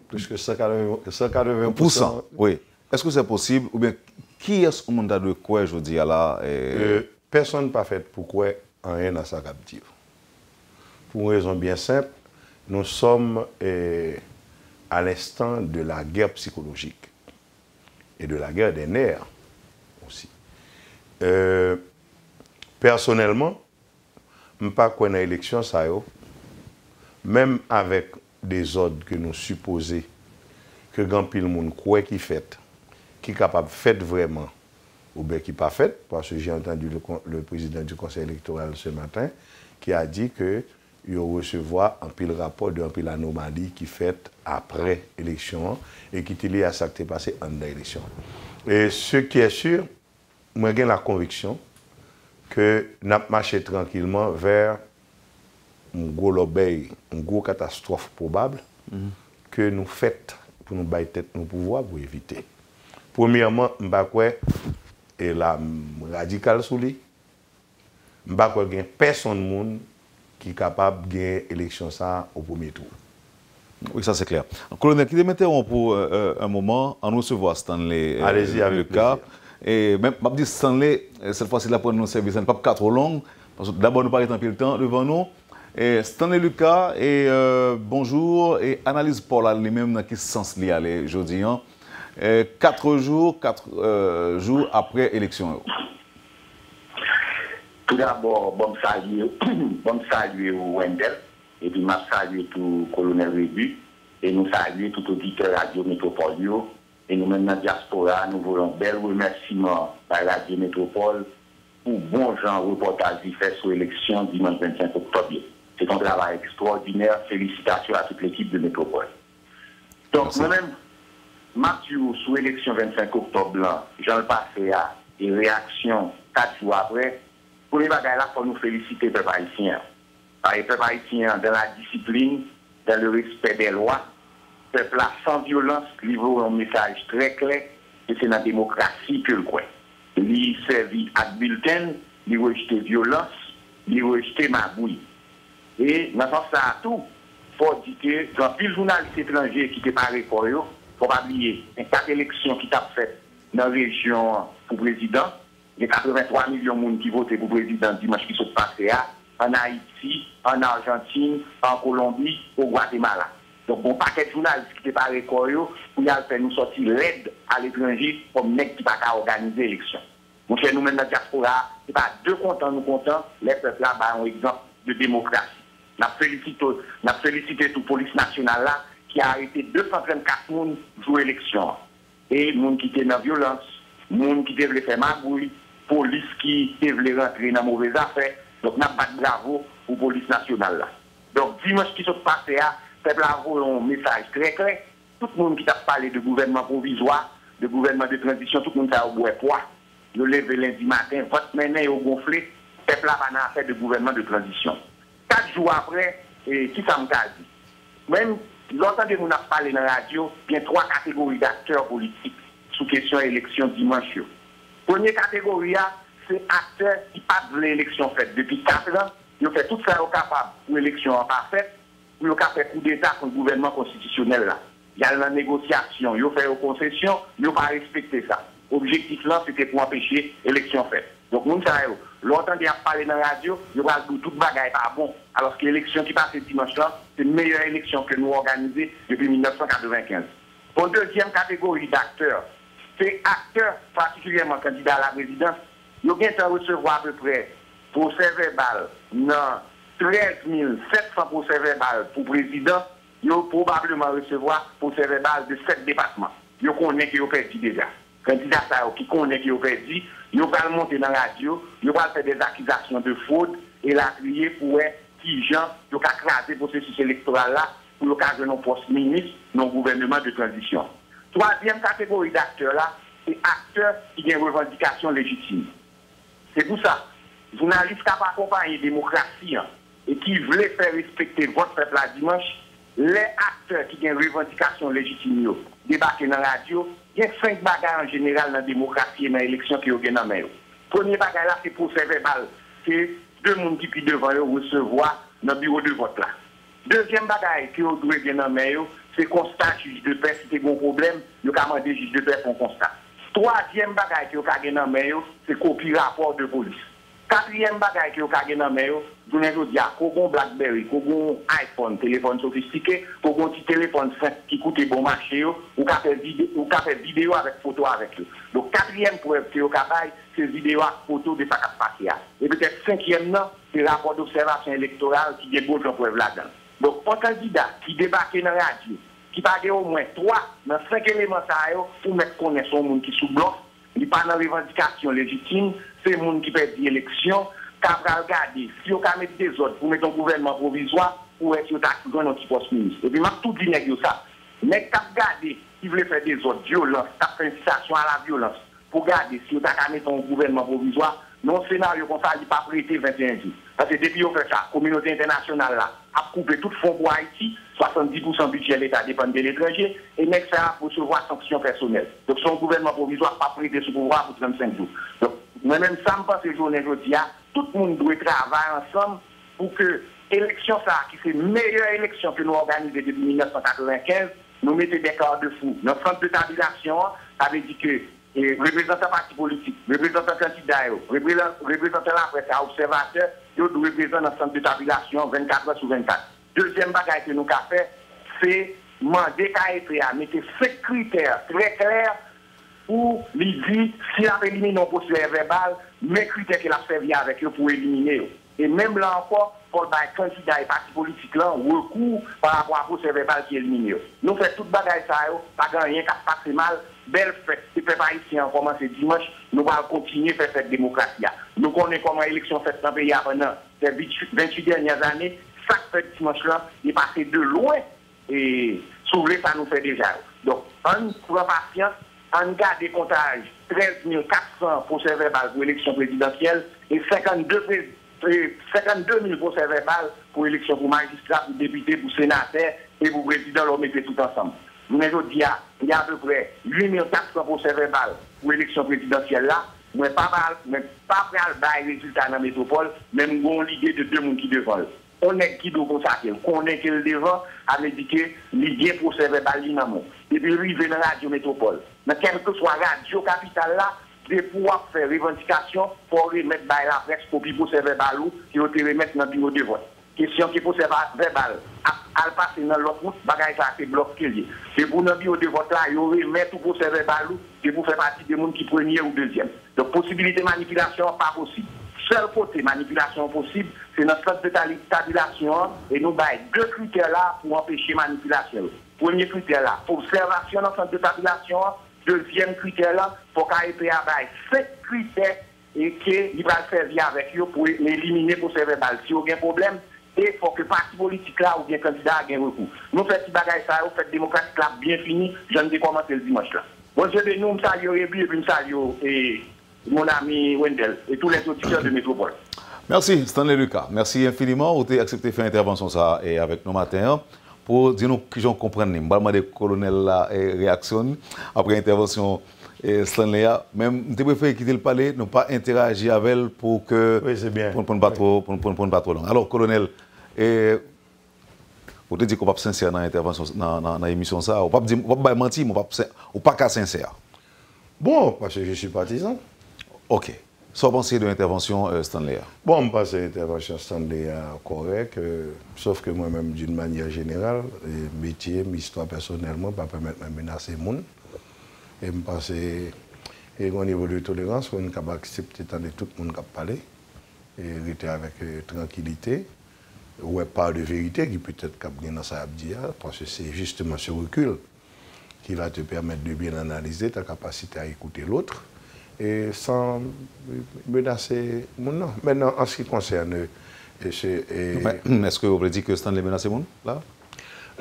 plus que 180%. Oui. Est-ce que c'est possible? Ou bien, qui est-ce qu'on a de quoi, je dis là? Personne n'a pas fait pourquoi rien dans sa captive. Pour une raison bien simple, nous sommes à l'instant de la guerre psychologique et de la guerre des nerfs aussi. Personnellement, je ne sais pas quoi dans l'élection, même avec des ordres que nous supposons que grand pile monde croit qu'il fait, qui est capable de faire vraiment, ou bien qui n'est pas fait, parce que j'ai entendu le président du conseil électoral ce matin, qui a dit que il recevoir un pile rapport de un pile anomalie qui fait après l'élection et qui est lié à ce qui est passé en l'élection. Et ce qui est sûr, moi j'ai la conviction que nous avons marché tranquillement vers une grosse catastrophe probable que nous faisons pour nous battre tête nos pouvoirs pour éviter. Premièrement, je et la radicale sous lui. Je ne sais pas personne qui est capable de gagner l'élection au premier tour. Oui, ça c'est clair. Colonel, qui m'interrompt pour un moment, en recevoir Stanley Lucas. Et même, je dis Stanley, cette fois-ci, là pour nos services, ce n'est pas trop long, parce que d'abord, nous parlons un peu le temps devant nous. Et Stanley Lucas, et bonjour, et analyse pour lui-même dans quel sens il y a aujourd'hui. 4 jours après l'élection. Tout d'abord, bon saluer Wendel, et puis je salue tout le colonel Rébu, et nous saluons tout auditeur Radio Métropole. Et nous, même dans la diaspora, nous voulons bel remerciement par Radio Métropole pour bon genre reportage qui fait sur l'élection dimanche 25 octobre. C'est un travail extraordinaire. Félicitations à toute l'équipe de Métropole. Donc, moi-même, Mathieu, sur l'élection 25 octobre, j'en le passé à et réaction 4 jours après. Pour les bagages là, il faut nous féliciter les peuples haïtiens. Les peuples haïtiens dans la discipline, dans le respect des lois, peuple là sans violence, livre un message très clair, et c'est la démocratie que le croit. Il servi à bulletin, il rejeté violence, il rejeté magouille. Et dans ce sens, tout, il faut dire que dans pile journalistes étrangers qui étaient parés pour eux, il ne faut pas oublier, les 4 élections qui ont faites dans la région pour président, les 83 millions de personnes qui votaient pour président dimanche qui sont passés en Haïti, en Argentine, en Colombie, au Guatemala. Donc, bon paquet de journalistes qui étaient parés pour eux, pour y faire nous sortir l'aide à l'étranger comme nèg qui pas organiser l'élection. Donc, chez nous, même dans la diaspora, ce n'est pas deux contents, nous contents, les peuples là, un exemple de démocratie. Nous avons félicité toute la police nationale là, qui a arrêté 234 personnes pour l'élection. Et les gens qui étaient dans la violence, les gens qui devaient faire magouille, la police qui devait rentrer dans mauvaises affaires. Donc, nous avons pas de bravo pour la police nationale là. Donc, dimanche qui se passé là, le peuple a un message très clair. Tout le monde qui a parlé de gouvernement provisoire, de gouvernement de transition, tout le monde a au bout poids. Le lever lundi matin, votre mené au gonflé, le peuple a pas fait de gouvernement de transition. 4 jours après, qui ça m'a dit? Même longtemps que nous avons parlé dans la radio, il y a 3 catégories d'acteurs politiques sous question élection dimanche. Première catégorie, c'est acteurs qui passent de l'élection faite depuis 4 ans. Ils ont fait tout ça capable pour l'élection en parfaite, pour le faire coup d'État contre le gouvernement constitutionnel là. Il y a la négociation, ils ont fait aux concessions, ils n'ont pas respecté ça. L'objectif là, c'était pour empêcher l'élection faite. Donc, nous savons, longtemps qu'il a parlé dans la radio, il va dire tout bagaille pas bon. Alors que l'élection qui passe dimanche là, c'est une meilleure élection que nous organisée depuis 1995. Pour la deuxième catégorie d'acteurs, c'est acteurs, particulièrement candidats à la présidence, ils ont bien recevoir à peu près procès-verbal, non, 13 700 procès-verbal pour président, ils ont probablement recevoir procès-verbal de 7 départements. Ils connaissent qu'ils ont perdu déjà. Candidats qui connaissent qu'ils ont perdu, ils vont monter dans la radio, ils vont faire des accusations de fraude et la crier pour qui gens qui ont crasé le processus électoral là pour l'occasion de nos postes ministres, nos gouvernements de transition. Troisième catégorie d'acteurs là, c'est acteurs qui ont une revendication légitime. C'est pour ça, journalistes qui n'ont pas accompagné la démocratie et qui veulent faire respecter votre peuple à dimanche, les acteurs qui ont une revendication légitime débarquent dans la radio. Il y a 5 bagages en général dans la démocratie et dans l'élection qui ont gagné dans le premier bagage là, c'est procès verbal. C'est 2 personnes qui puis devant eux recevoir dans le bureau de vote là. Deuxième bagage qui ont gagné dans le c'est constat juge de paix. Si c'est un problème, il y a demandé juge de paix pour constat. Troisième bagage qui ont gagné dans le c'est copie rapport de police. Quatrième bagage qui ont gagné dans le je vous dis, qu'on BlackBerry, qu'on iPhone, téléphone sophistiqué, qu'on petit téléphone qui coûte bon marché, ou qu'on fait vidéo avec photo avec eux. Donc, quatrième preuve que vous avez, c'est vidéo avec photo de sa capacité. Et peut-être cinquième, c'est rapport d'observation électorale qui est beau preuve là-dedans. Donc, un candidat qui débarque dans la radio, qui parle au moins 3 dans 5 éléments pour mettre connaître son monde qui sous bloc, il n'est pas dans revendication légitime, c'est le monde qui perd l'élection. Quand on regarder, si on met des ordres pour mettre un gouvernement provisoire, ou est-ce qu'on a un petit poste ministre. Et puis, je tout dit ça. Mais quand on regarde, si vous voulez faire des ordres violents, faire une incitation à la violence, pour regarder si on a mettre un gouvernement provisoire, non scénario comme ça, il n'est pas prêté 21 jours. Parce que depuis qu'on fait ça, la communauté internationale là, a coupé tout fonds pour Haïti, 70% du budget de l'État dépend de l'étranger, et next ça pour recevoir sanctions personnelles. Donc son gouvernement provisoire n'a pas prêté ce pouvoir pour 35 jours. Donc, moi-même, ça me passe journée aujourd'hui, tout le monde doit travailler ensemble pour que l'élection, qui c'est la meilleure élection que nous organisons depuis 1995, nous mettons des corps de fou. Notre centre de tabulation avait dit que représentants partis politiques, représentants candidats, représentants la presse, observateurs, ils doivent représenter notre centre de tabulation 24 heures sur 24. Deuxième bagage que nous avons fait, c'est demander à mettre 5 critères très clairs pour lui dire si on élimine un procès verbal, mes critères qu'il a servi avec eux pour éliminer. Et même là encore, pour les candidats et partis politiques là, recours par rapport au procès verbal qui est éliminé. Nous faisons toute bagaille ça, pas rien qui passe mal. Belle fête, c'est pas ici, on commence dimanche, nous allons continuer à faire cette démocratie. Nous connaissons comment l'élection faite dans le pays pendant ces 28 dernières années. Chaque fête dimanche là, il est passé de loin et souvent ça nous fait déjà. Donc, on prend patience, on garde des comptages 13 400 procès verbal pour l'élection présidentielle et 52 000 procès verbal pour l'élection pour magistrats, pour députés, pour sénateurs et pour présidents, on mettait tout ensemble. Nous avons dit il y a à peu près 8 400 procès verbal pour l'élection présidentielle là. Moi, pas prêt à le résultat dans la métropole, même on l'idée de 2 personnes qui devant. On est qui doit consacrer, on est qui le devant, avec dit l'idée procès verbal l'inamon. Et puis, arriver dans la radio métropole. Mais quelle que soit la radio capitale là, de pouvoir faire revendication pour remettre la presse copie procès verbal ou qui ont remettre dans le bureau de vote. Question qui procès verbal, à passer dans l'autre route, bagage ça c'est bloqué. C'est pour le bureau de vote là, ils remettent tout procès verbal ou c'est pour faire partie des gens qui premier ou deuxième. Donc, possibilité de manipulation, pas possible. Seul côté manipulation possible, c'est notre centre de tabulation et nous avons 2 critères là pour empêcher manipulation. Premier critère là, observation dans le centre de tabulation. Deuxième critère là, pour qu'il y ait 5 critères et qu'il va servir avec eux pour éliminer pour ces verbal. Si vous avez un problème, il faut que le parti politique là ou bien candidat ait un recours. Nous faisons des bagages ça, nous faisons démocratique là bien fini, je ne vais commencer le dimanche là. Bonjour de nous, je salue Rébu et puis je salue mon ami Wendell et tous les auditeurs de Métropole. Merci Stanley Lucas. Merci infiniment. Vous avez accepté de faire intervention ça et avec nous matin pour dire nous que j'en comprenne. Je vais demander au colonel la réaction après l'intervention Stanley. Même je préfère quitter le palais, ne pas interagir avec elle pour que pour ne pas trop long. Alors colonel, vous avez dit qu'on va pas sincère dans l'intervention dans l'émission ça, on va pas mentir, on pas sincère. Bon, parce que je suis partisan. OK. Sans penser de l'intervention Stanley? Bon, je pense que l'intervention Stanley est correcte, sauf que moi-même, d'une manière générale, métier, histoire personnellement, pas permettre de menacer les gens. Et je pense que au niveau de tolérance, on est capable d'accepter tout le monde qui parle et rester avec tranquillité. Ou pas de vérité qui peut-être capable dans ça parce que c'est justement ce recul qui va te permettre de bien analyser ta capacité à écouter l'autre et sans menacer mon nom. Maintenant, en ce qui concerne... Est-ce que vous voulez dire que Stanley menace le monde, là?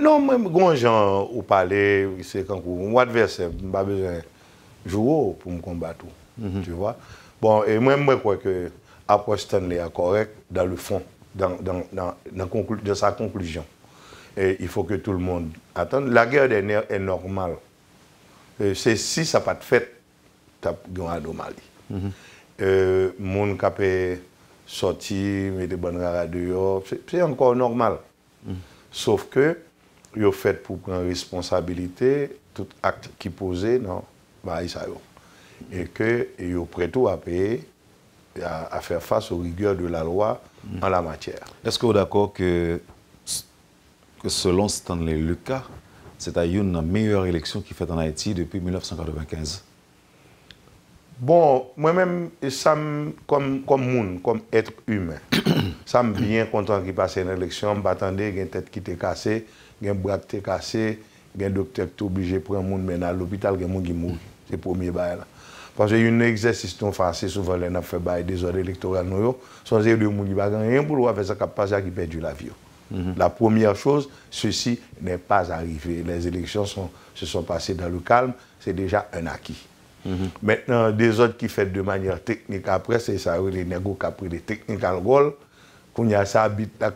Non, même quand gens ou parler, c'est quand mon adversaire, je n'ai pas besoin de jouer pour me combattre. Tu vois? Bon, et moi, je crois que l'approche Stanley est correcte dans le fond, dans sa conclusion. Et il faut que tout le monde attende. La guerre des nerfs est normale. C'est si ça n'a pas de fait, tu as une anomalie. Le monde qui a sorti, mettre des bonnes radios, c'est encore normal. Sauf que, il est fait pour prendre responsabilité, tout acte qui posé, non, bah, ça y est. Et que, il est prêt à payer, à faire face aux rigueurs de la loi en la matière. Est-ce que vous êtes d'accord que selon Stanley Lucas, c'est une meilleure élection qui fait en Haïti depuis 1995? Bon, moi-même, comme monde, comme être humain, ça me bien content qu'il passe une élection, je m'attendais, il y a une tête qui était cassée, il y a un bras qui était cassé, il y a un docteur qui est obligé de prendre un monde à l'hôpital, il y a un monde qui mourut. C'est le premier bail. Parce qu'il y a un exercice qu'on fait assez souvent, on a fait des ordres électoraux, sans dire de monde qui va rien pour faire ça, qui perd la vie. La première chose, ceci n'est pas arrivé. Les élections se sont passées dans le calme, c'est déjà un acquis. Maintenant, des autres qui font de manière technique après, c'est ça, les négociations qui ont pris des techniques en goal, qu'on y a ça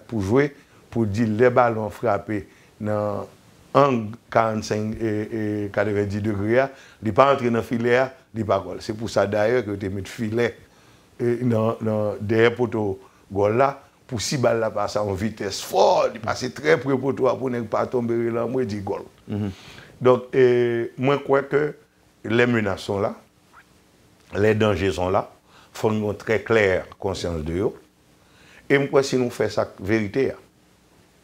pour jouer, pour dire les ballons frappés dans 45 et 90 degrés, ils ne pas entrer dans le filet, ils ne pas goal. C'est pour ça d'ailleurs que tu mis le filet derrière le goal là, pour si balles là passer en vitesse forte, il passe très près pour toi pour ne pas tomber là, moi je dis goal. Donc, moi je crois que les menaces sont là, les dangers sont là, il faut une très claire conscience de eux. Et je crois que si nous faisons ça, vérité,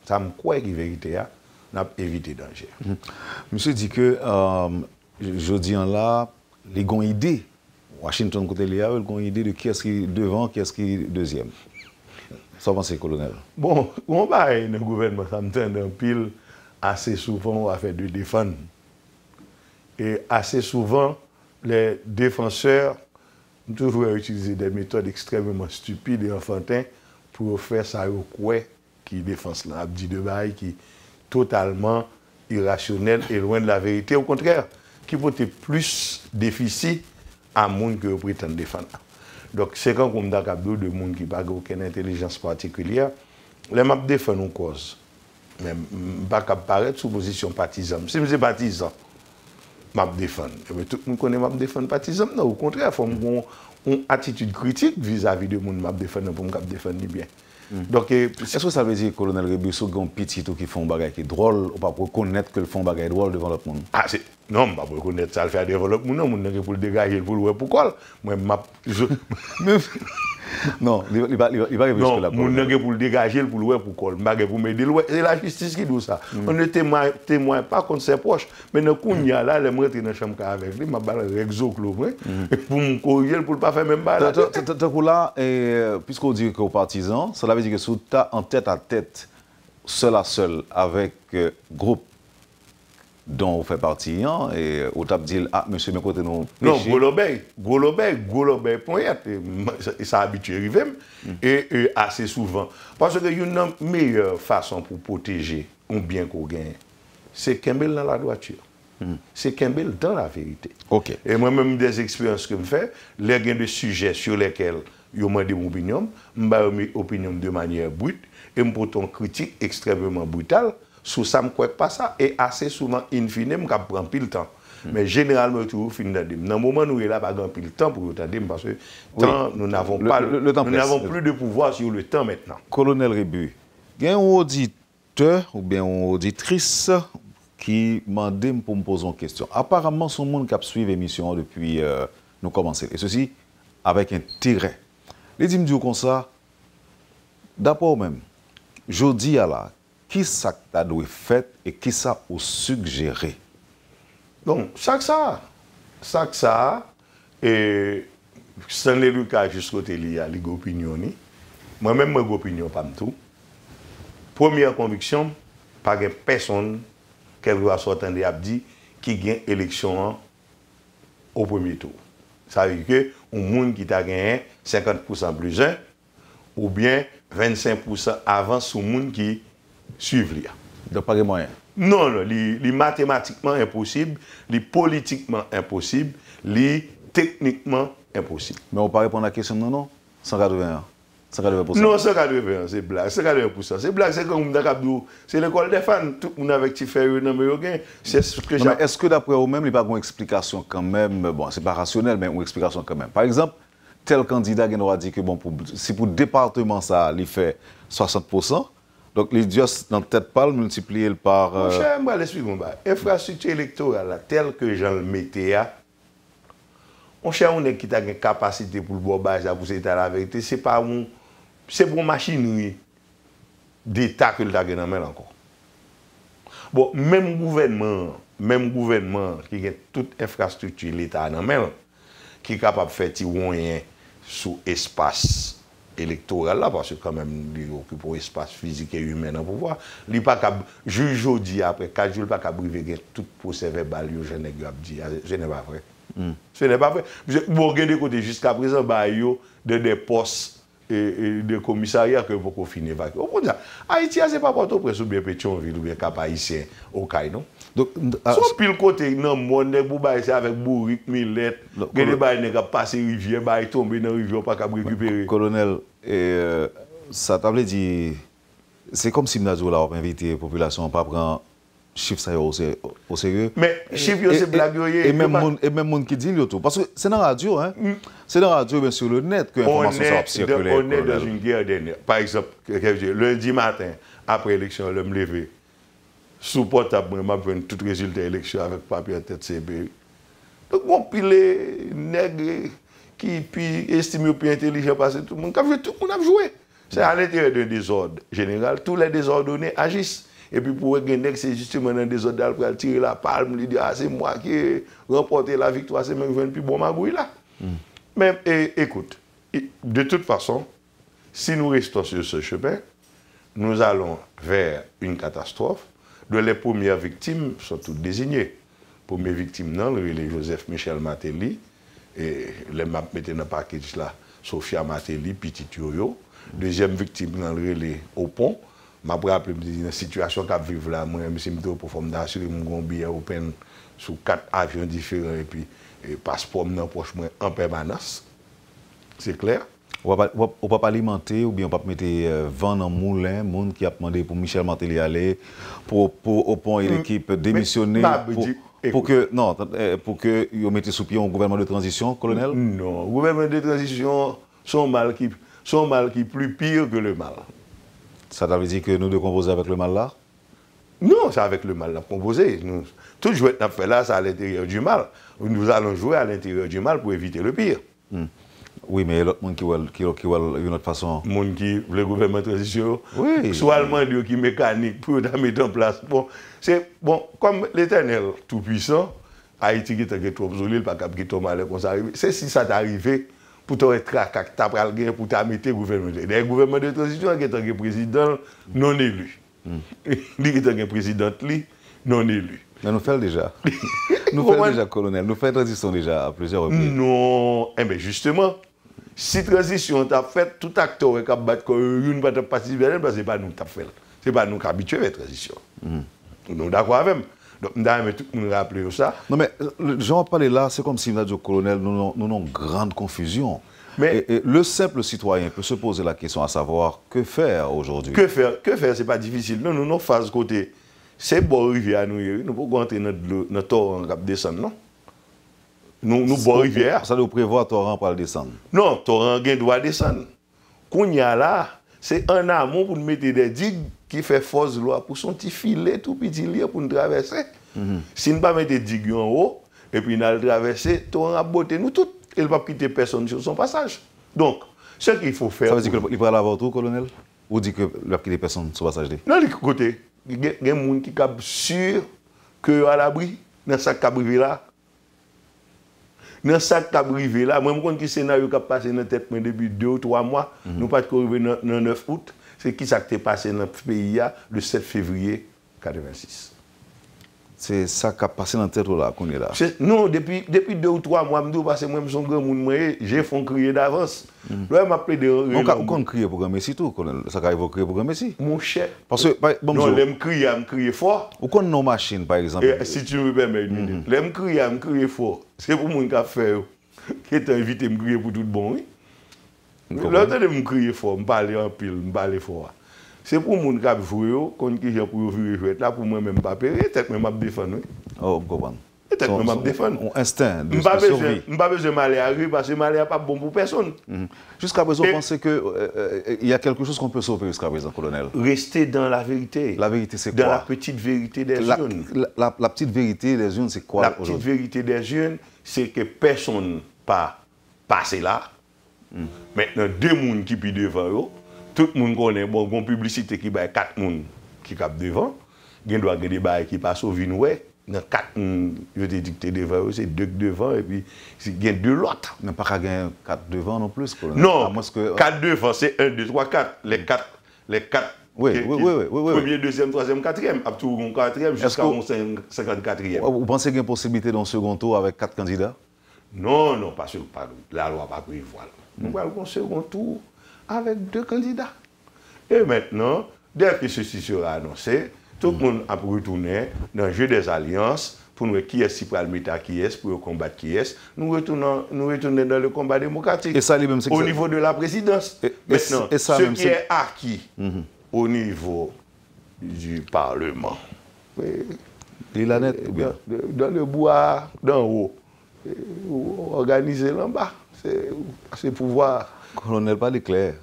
ça me croit que la vérité, on a évité le danger. Monsieur dit que, je dis là, les gens ont idée, Washington côté Léa, ils ont idée de qui est-ce qui est devant, qui est-ce qui est deuxième. Ça va, c'est colonel. Bon, on va dans le gouvernement, ça me tient d'un pile, assez souvent, on va faire de défendre. Et assez souvent, les défenseurs ont toujours utilisé des méthodes extrêmement stupides et enfantines pour faire ça au coin qui défense l'abdi de bail, qui est totalement irrationnel et loin de la vérité. Au contraire, qui peut être plus déficit à monde que vous prétendez défendre. Donc, c'est quand on a de monde qui n'a aucune intelligence particulière, les maps défendent une cause. Mais pas qu'à paraître sous position partisane. Si je suis partisan, je défends. Tout le monde connaît que je défends partisan. Non, au contraire, il faut une attitude critique vis-à-vis de monde que je défends pour me défendre bien. Donc, est-ce que ça veut dire que le colonel Rebusso a un petit qui font un bagage qui est drôle ou pas reconnaître que le font un bagage drôle devant l'autre monde? Ah, non, je ne peux pas reconnaître ça, le faire devant l'autre monde, non, je pour le dégager, pour le pourquoi. Moi, non, il va arriver jusque là. Non, je pour le dégager, pour le pourquoi. Je pour m'aider. C'est la justice qui dit ça. On ne témoigne pas contre ses proches. Mais dans le cas là, les rentrent dans la chambre avec lui, je vais exoclo, pour me corriger, pour ne pas faire même pas. Là, puisqu'on dit qu'aux partisans, cela veut dire que si tu as en tête à tête, seul à seul, avec groupe dont on fait partie, et on t'a dit, ah, monsieur, mais côté nous. Non, Golobey, point, ça habitué arrivé, et assez souvent. Parce que une meilleure façon pour protéger un bien qu'on gagne, c'est Kembel dans la droiture. C'est Kembel dans la vérité. Okay. Et moi-même, des expériences que je fais, les gains de sujets sur lesquels je me dis mon opinion, je me opinion de manière brute, et je porte une critique extrêmement brutale. Sous ça, je ne crois pas ça. Et assez souvent, in fine, je prends plus le temps. Mais généralement, toujours fin de dans le moment où il n'y a pas plus le temps pour vous attendre, parce que temps, nous n'avons pas nous n'avons plus de pouvoir sur le temps maintenant. Colonel Rebu, il y a un auditeur ou bien une auditrice qui m'a demandé pour me poser une question. Apparemment, son monde qui a suivi l'émission depuis nous commencer. Et ceci avec intérêt. Les dit comme ça, d'abord même, je dis à la, qui ça t'a dû fait et qui ça a suggéré? Donc, ça, et sans le cas jusqu'au télé, il y a opinion. Moi-même, j'ai opinion pas tout. Première conviction, pas de personne qui doit sortir de Abdi qui gagne l'élection au premier tour. Ça veut dire que un monde qui a gagné 50% plus 1 ou bien 25% avant ce monde qui suivent. Donc, pas de moyen. Non, non, c'est mathématiquement impossible, c'est politiquement impossible, c'est techniquement impossible. Mais on ne peut pas répondre à la question, non? 181. 180%. Non, 180, c'est blague. 180%. C'est blague, c'est comme Dakabdou. C'est l'école des fans. Tout le monde avec qui fait un c'est ce que j'ai. Est-ce que d'après vous-même, il n'y a pas une explication quand même? Bon, c'est pas rationnel, mais une explication quand même. Par exemple, tel candidat qui nous a dit que bon, si pour le département, ça, il fait 60%, donc il juste dans tête pâle multiplié par. Mon cher, moi, l'explique-moi. Infrastructure électorale, telle que j'en le mettais, on cherche un qui a une capacité pour le bobage, pour c'est la vérité, c'est pas un. C'est pour machinerie d'État que le t'a gagné encore. Bon, même gouvernement qui a toute infrastructure l'État dans même, qui est capable de faire des moyens sous espace électoral là, parce que quand même, il occupe un espace physique et humain dans le pouvoir. Il n'est pas capable, juge aujourd'hui, après 4 jours, il n'est pas capable de briver tout procès verbal, je n'ai pas dit, ce n'est pas vrai. Ce n'est pas vrai. Vous regardez côté jusqu'à présent, des postes et de commissariats que vous finissez avec. Haïti, ce n'est pas Port-au-Prince ou bien Pétionville ou bien Cap-Haïtien au Caille, non? Donc, son pile côté, non, mon c'est avec Bourrique, Millette, que les bails ne passent rivière, bails tombent dans la rivière, pas qu'à récupérer. Colonel, ça t'a dit, c'est comme si nous avons invité la population à prendre chiffres au sérieux. Mais chiffres, c'est blague. Et même les gens qui disent tout. Parce que c'est dans la radio, hein? C'est dans la radio, mais sur le net que l'information sera circulée. On est dans une guerre des nerfs. Par exemple, lundi matin, après l'élection, je me lever. Sous portable, je vais tout résultat de l'élection avec papier en tête CPI. Donc, on pile nègre qui estime plus intelligent parce que tout le monde a joué. C'est à l'intérieur d'un désordre général. Tous les désordonnés agissent. Et puis pour gagner, c'est justement dans des ordres pour tirer la palme, lui dire, c'est moi qui ai remporté la victoire, c'est même plus bon magouille là. Mais écoute, de toute façon, si nous restons sur ce chemin, nous allons vers une catastrophe dont les premières victimes sont toutes désignées. Les premières victimes, non, le Joseph Michel Martelly, et les m'a mettent dans le package là, Sophia Martelly, Petit Yoyo. Deuxième victime, dans le relais au pont. Je me rappelle une situation que je vis là, moi, je suis pour d'assurer mon billet open sous 4 avions différents et puis passeport dans la poche en permanence. C'est clair? On ne peut pas alimenter ou bien on ne peut pas mettre vent dans le moulin, monde qui a demandé pour Michel Martelly aller, pour au pont et l'équipe démissionner. Pour que vous mettez sous pied un gouvernement de transition, colonel? Non, le gouvernement de transition, son mal qui est plus pire que le mal. Ça veut dire que nous devons composer avec le mal là? Non, c'est avec le mal là composer. Tout jouer que nous fait là, c'est à l'intérieur du mal. Nous allons jouer à l'intérieur du mal pour éviter le pire. Oui, mais l'autre monde qui voit une autre façon. Monde qui le gouvernement de transition, oui. Soit allemand qui est mécanique pour mettre en place. Bon, c'est bon, comme l'Éternel tout-puissant, Haïti qui est trop solide, pas capable de tomber comme ça. C'est si ça t'arrive. Pour te retraquer, pour te mettre le gouvernement. Les gouvernements de transition qui est un président non élu. Il est un président non élu. Mais nous faisons déjà. Nous faisons déjà, colonel. Nous faisons transition déjà à plusieurs reprises. Non, eh bien justement, si transition t'a fait, tout acteur qui a battu une va participer, parce que ce n'est pas nous qui avons fait. Ce n'est pas nous qui habitués à la transition. Nous sommes d'accord avec même. Donc, nous avons tout le monde rappelé ça. Non, mais j'en parlais là, c'est comme si nous avons dit, colonel, nous avons une grande confusion. Mais et le simple citoyen peut se poser la question à savoir que faire aujourd'hui. Que faire, ce n'est pas difficile. Nous avons phase côté. C'est bon rivière, nous pouvons entrer notre torrent qui descend, non? Nous bon rivière. Ça doit prévoir torrent pour le descendre. Non, torrent doit descendre. Qu'on y a là, c'est un amont pour nous mettre des digues qui fait force loi pour son petit filet, tout petit lieu pour nous traverser. Si nous ne pas mettre des digues en haut, et puis nous allons traverser, torrent a beauté nous toutes. il ne va pas quitter personne sur son passage. Donc, ce qu'il faut faire... Ça veut dire qu'il va l'avoir tout, colonel? Ou dit qu'il ne va quitter personne sur le passage? Non, de côté, il y a des gens qui sont sûrs que à l'abri, dans ce qui là. Dans ce qui là, moi, je connais un scénario qui a passé dans la tête depuis 2 ou 3 mois. Nous ne pas arriver le 9 août. C'est qui ça qui est passé dans le pays le 7 février 1986. C'est ça qui a passé dans la tête là qu'on est là. Non, depuis 2 ou 3 mois, parce que moi, je suis un grand monde, j'ai fait crier d'avance. Là, je m'appelle de... On peut crier pour un Messi tout, colonel. Ça arrive à crier pour un Messi. Mon cher. Parce que, bon, non, je crier fort. Ou qu'on a nos machines, par exemple. Et, si tu me permets une minute. Je crier fort. C'est pour mon café qui est invité à me crier pour tout bon, oui. L'autre de me crier fort, me parler en pile, me parler fort. C'est pour mon cap jouer, quand qui j'ai pour jouer là pour moi même pas payer, peut-être même m'a défendre. Oh, je comprends. Peut-être même m'a défendre. Instinct de survie. Je pas besoin d'aller à rue parce que Malais n'est pas bon pour personne. Jusqu'à présent, vous pensez qu'il y a quelque chose qu'on peut sauver jusqu'à présent, colonel? Rester dans la vérité. La vérité, c'est quoi? Dans la petite vérité des jeunes. La petite vérité des jeunes, c'est quoi? La petite vérité des jeunes, c'est que personne pas passé là. Maintenant, 2 personnes qui sont devant eux, tout le monde connaît une publicité qui a 4 personnes qui sont devant. Il y a des gens qui passent au Vinoué. Dans 4 personnes, je te dis que tu es devant, c'est 2 devant et puis il y a 2 l'autre. Mais pas qu'à gagner 4 devant non plus, colonel. Non, 4 devant, c'est 1, 2, 3, 4. Les 4. Oui. Premier, deuxième, troisième, quatrième. Après tout, mon quatrième jusqu'à mon 54e. Vous pensez qu'il y a une possibilité dans le second tour avec 4 candidats? Non, parce que la loi pas prévoit. Nous allons au second tour avec 2 candidats. Et maintenant, dès que ceci sera annoncé, tout le monde a retourné dans le jeu des alliances pour nous qui est si pour le mettre à qui est, pour combattre qui est. Nous retournons dans le combat démocratique. Et ça, même, au niveau de la présidence. Maintenant, ce qui est acquis au niveau du Parlement. Il a net, dans le bois d'en haut, organisé là bas. C'est pouvoir. Colonel, pas clair.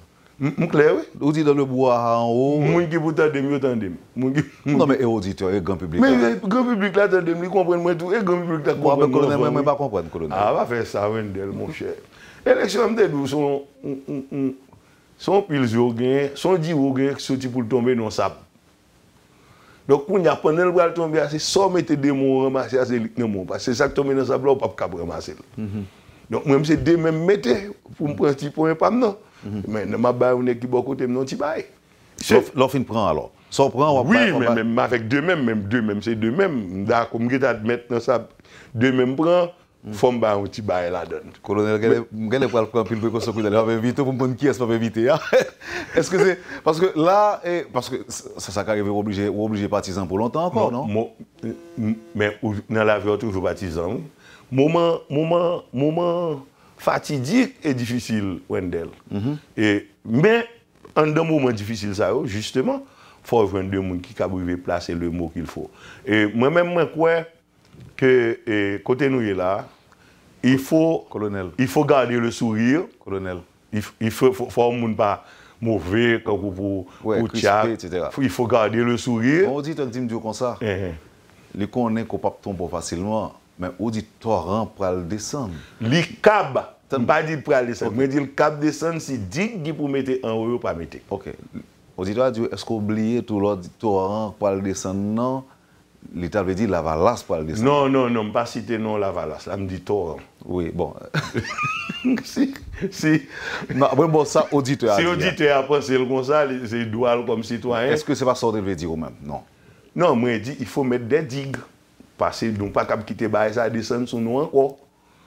Clair, oui. Vous dites dans le bois en haut. Moi qui vous tendez, non, mais auditeur et grand public. Mais le grand public là, tendez, ils comprennent moi tout. Et le grand public là, comprend. Colonel, moi, je ne pas comprendre, colonel. Ah, va faire ça, Wendel, mon cher. L'élection de nous sont pile de sont 10 qui sont pour tomber dans le sable. Donc, quand il y a pendant le bras tomber, c'est ça mettre des mots ramasser, parce que c'est ça qui tombe dans le sable, on ne peut pas ramasser. Donc, même c'est des mêmes métiers pour me prendre un petit point, pas non. Mais je vais équipe à côté de mon petit bail. L'offre prend alors. Ça prend, oui, mais même avec 2 mêmes, c'est 2 mêmes. D'accord, je vais mettre dans ça, 2 mêmes prend, il faut me un petit bail là-dedans. Colonel, quel est le plan pour précaution pour aller éviter pour me qui est-ce qu'on va éviter? Est-ce que c'est. Parce que là, parce que ça arrive obligé partisan pour longtemps encore, non? Mais dans la vie, toujours partisan. Moment fatidique et difficile, Wendel. Mais en un moment difficile, ça, justement, il faut avoir 2 personnes qui peuvent placer le mot qu'il faut. Et moi-même, je crois que côté nous là, il faut garder le sourire. Colonel. Il faut pas mauvais pour chat, etc. Il faut garder le sourire. On dit un petit comme ça. Les qu'on est capable de tomber facilement. Mais on dit torrent pour le descendre. Le cab, on ne pas dire pour le descendre, mais dire le cab descendre, c'est digue pour mettre en haut ou pas mettre. Ok. Auditoire, est-ce qu'on oublie tout l'autre torrent pour le descendre? Non. L'État veut dire Lavalas pour le descendre. Non, je ne pas citer non Lavalas, là, me dit torrent. Oui, bon. si. Non, bon, ça, auditeur. Si auditeur a pensé comme ça, c'est droit comme citoyen. Est-ce que c'est pas ça que veut dire ou même? Non. Non, moi, je dis il faut mettre des digues. Parce que nous ne pouvons pas quitter ça descendre sur nous encore.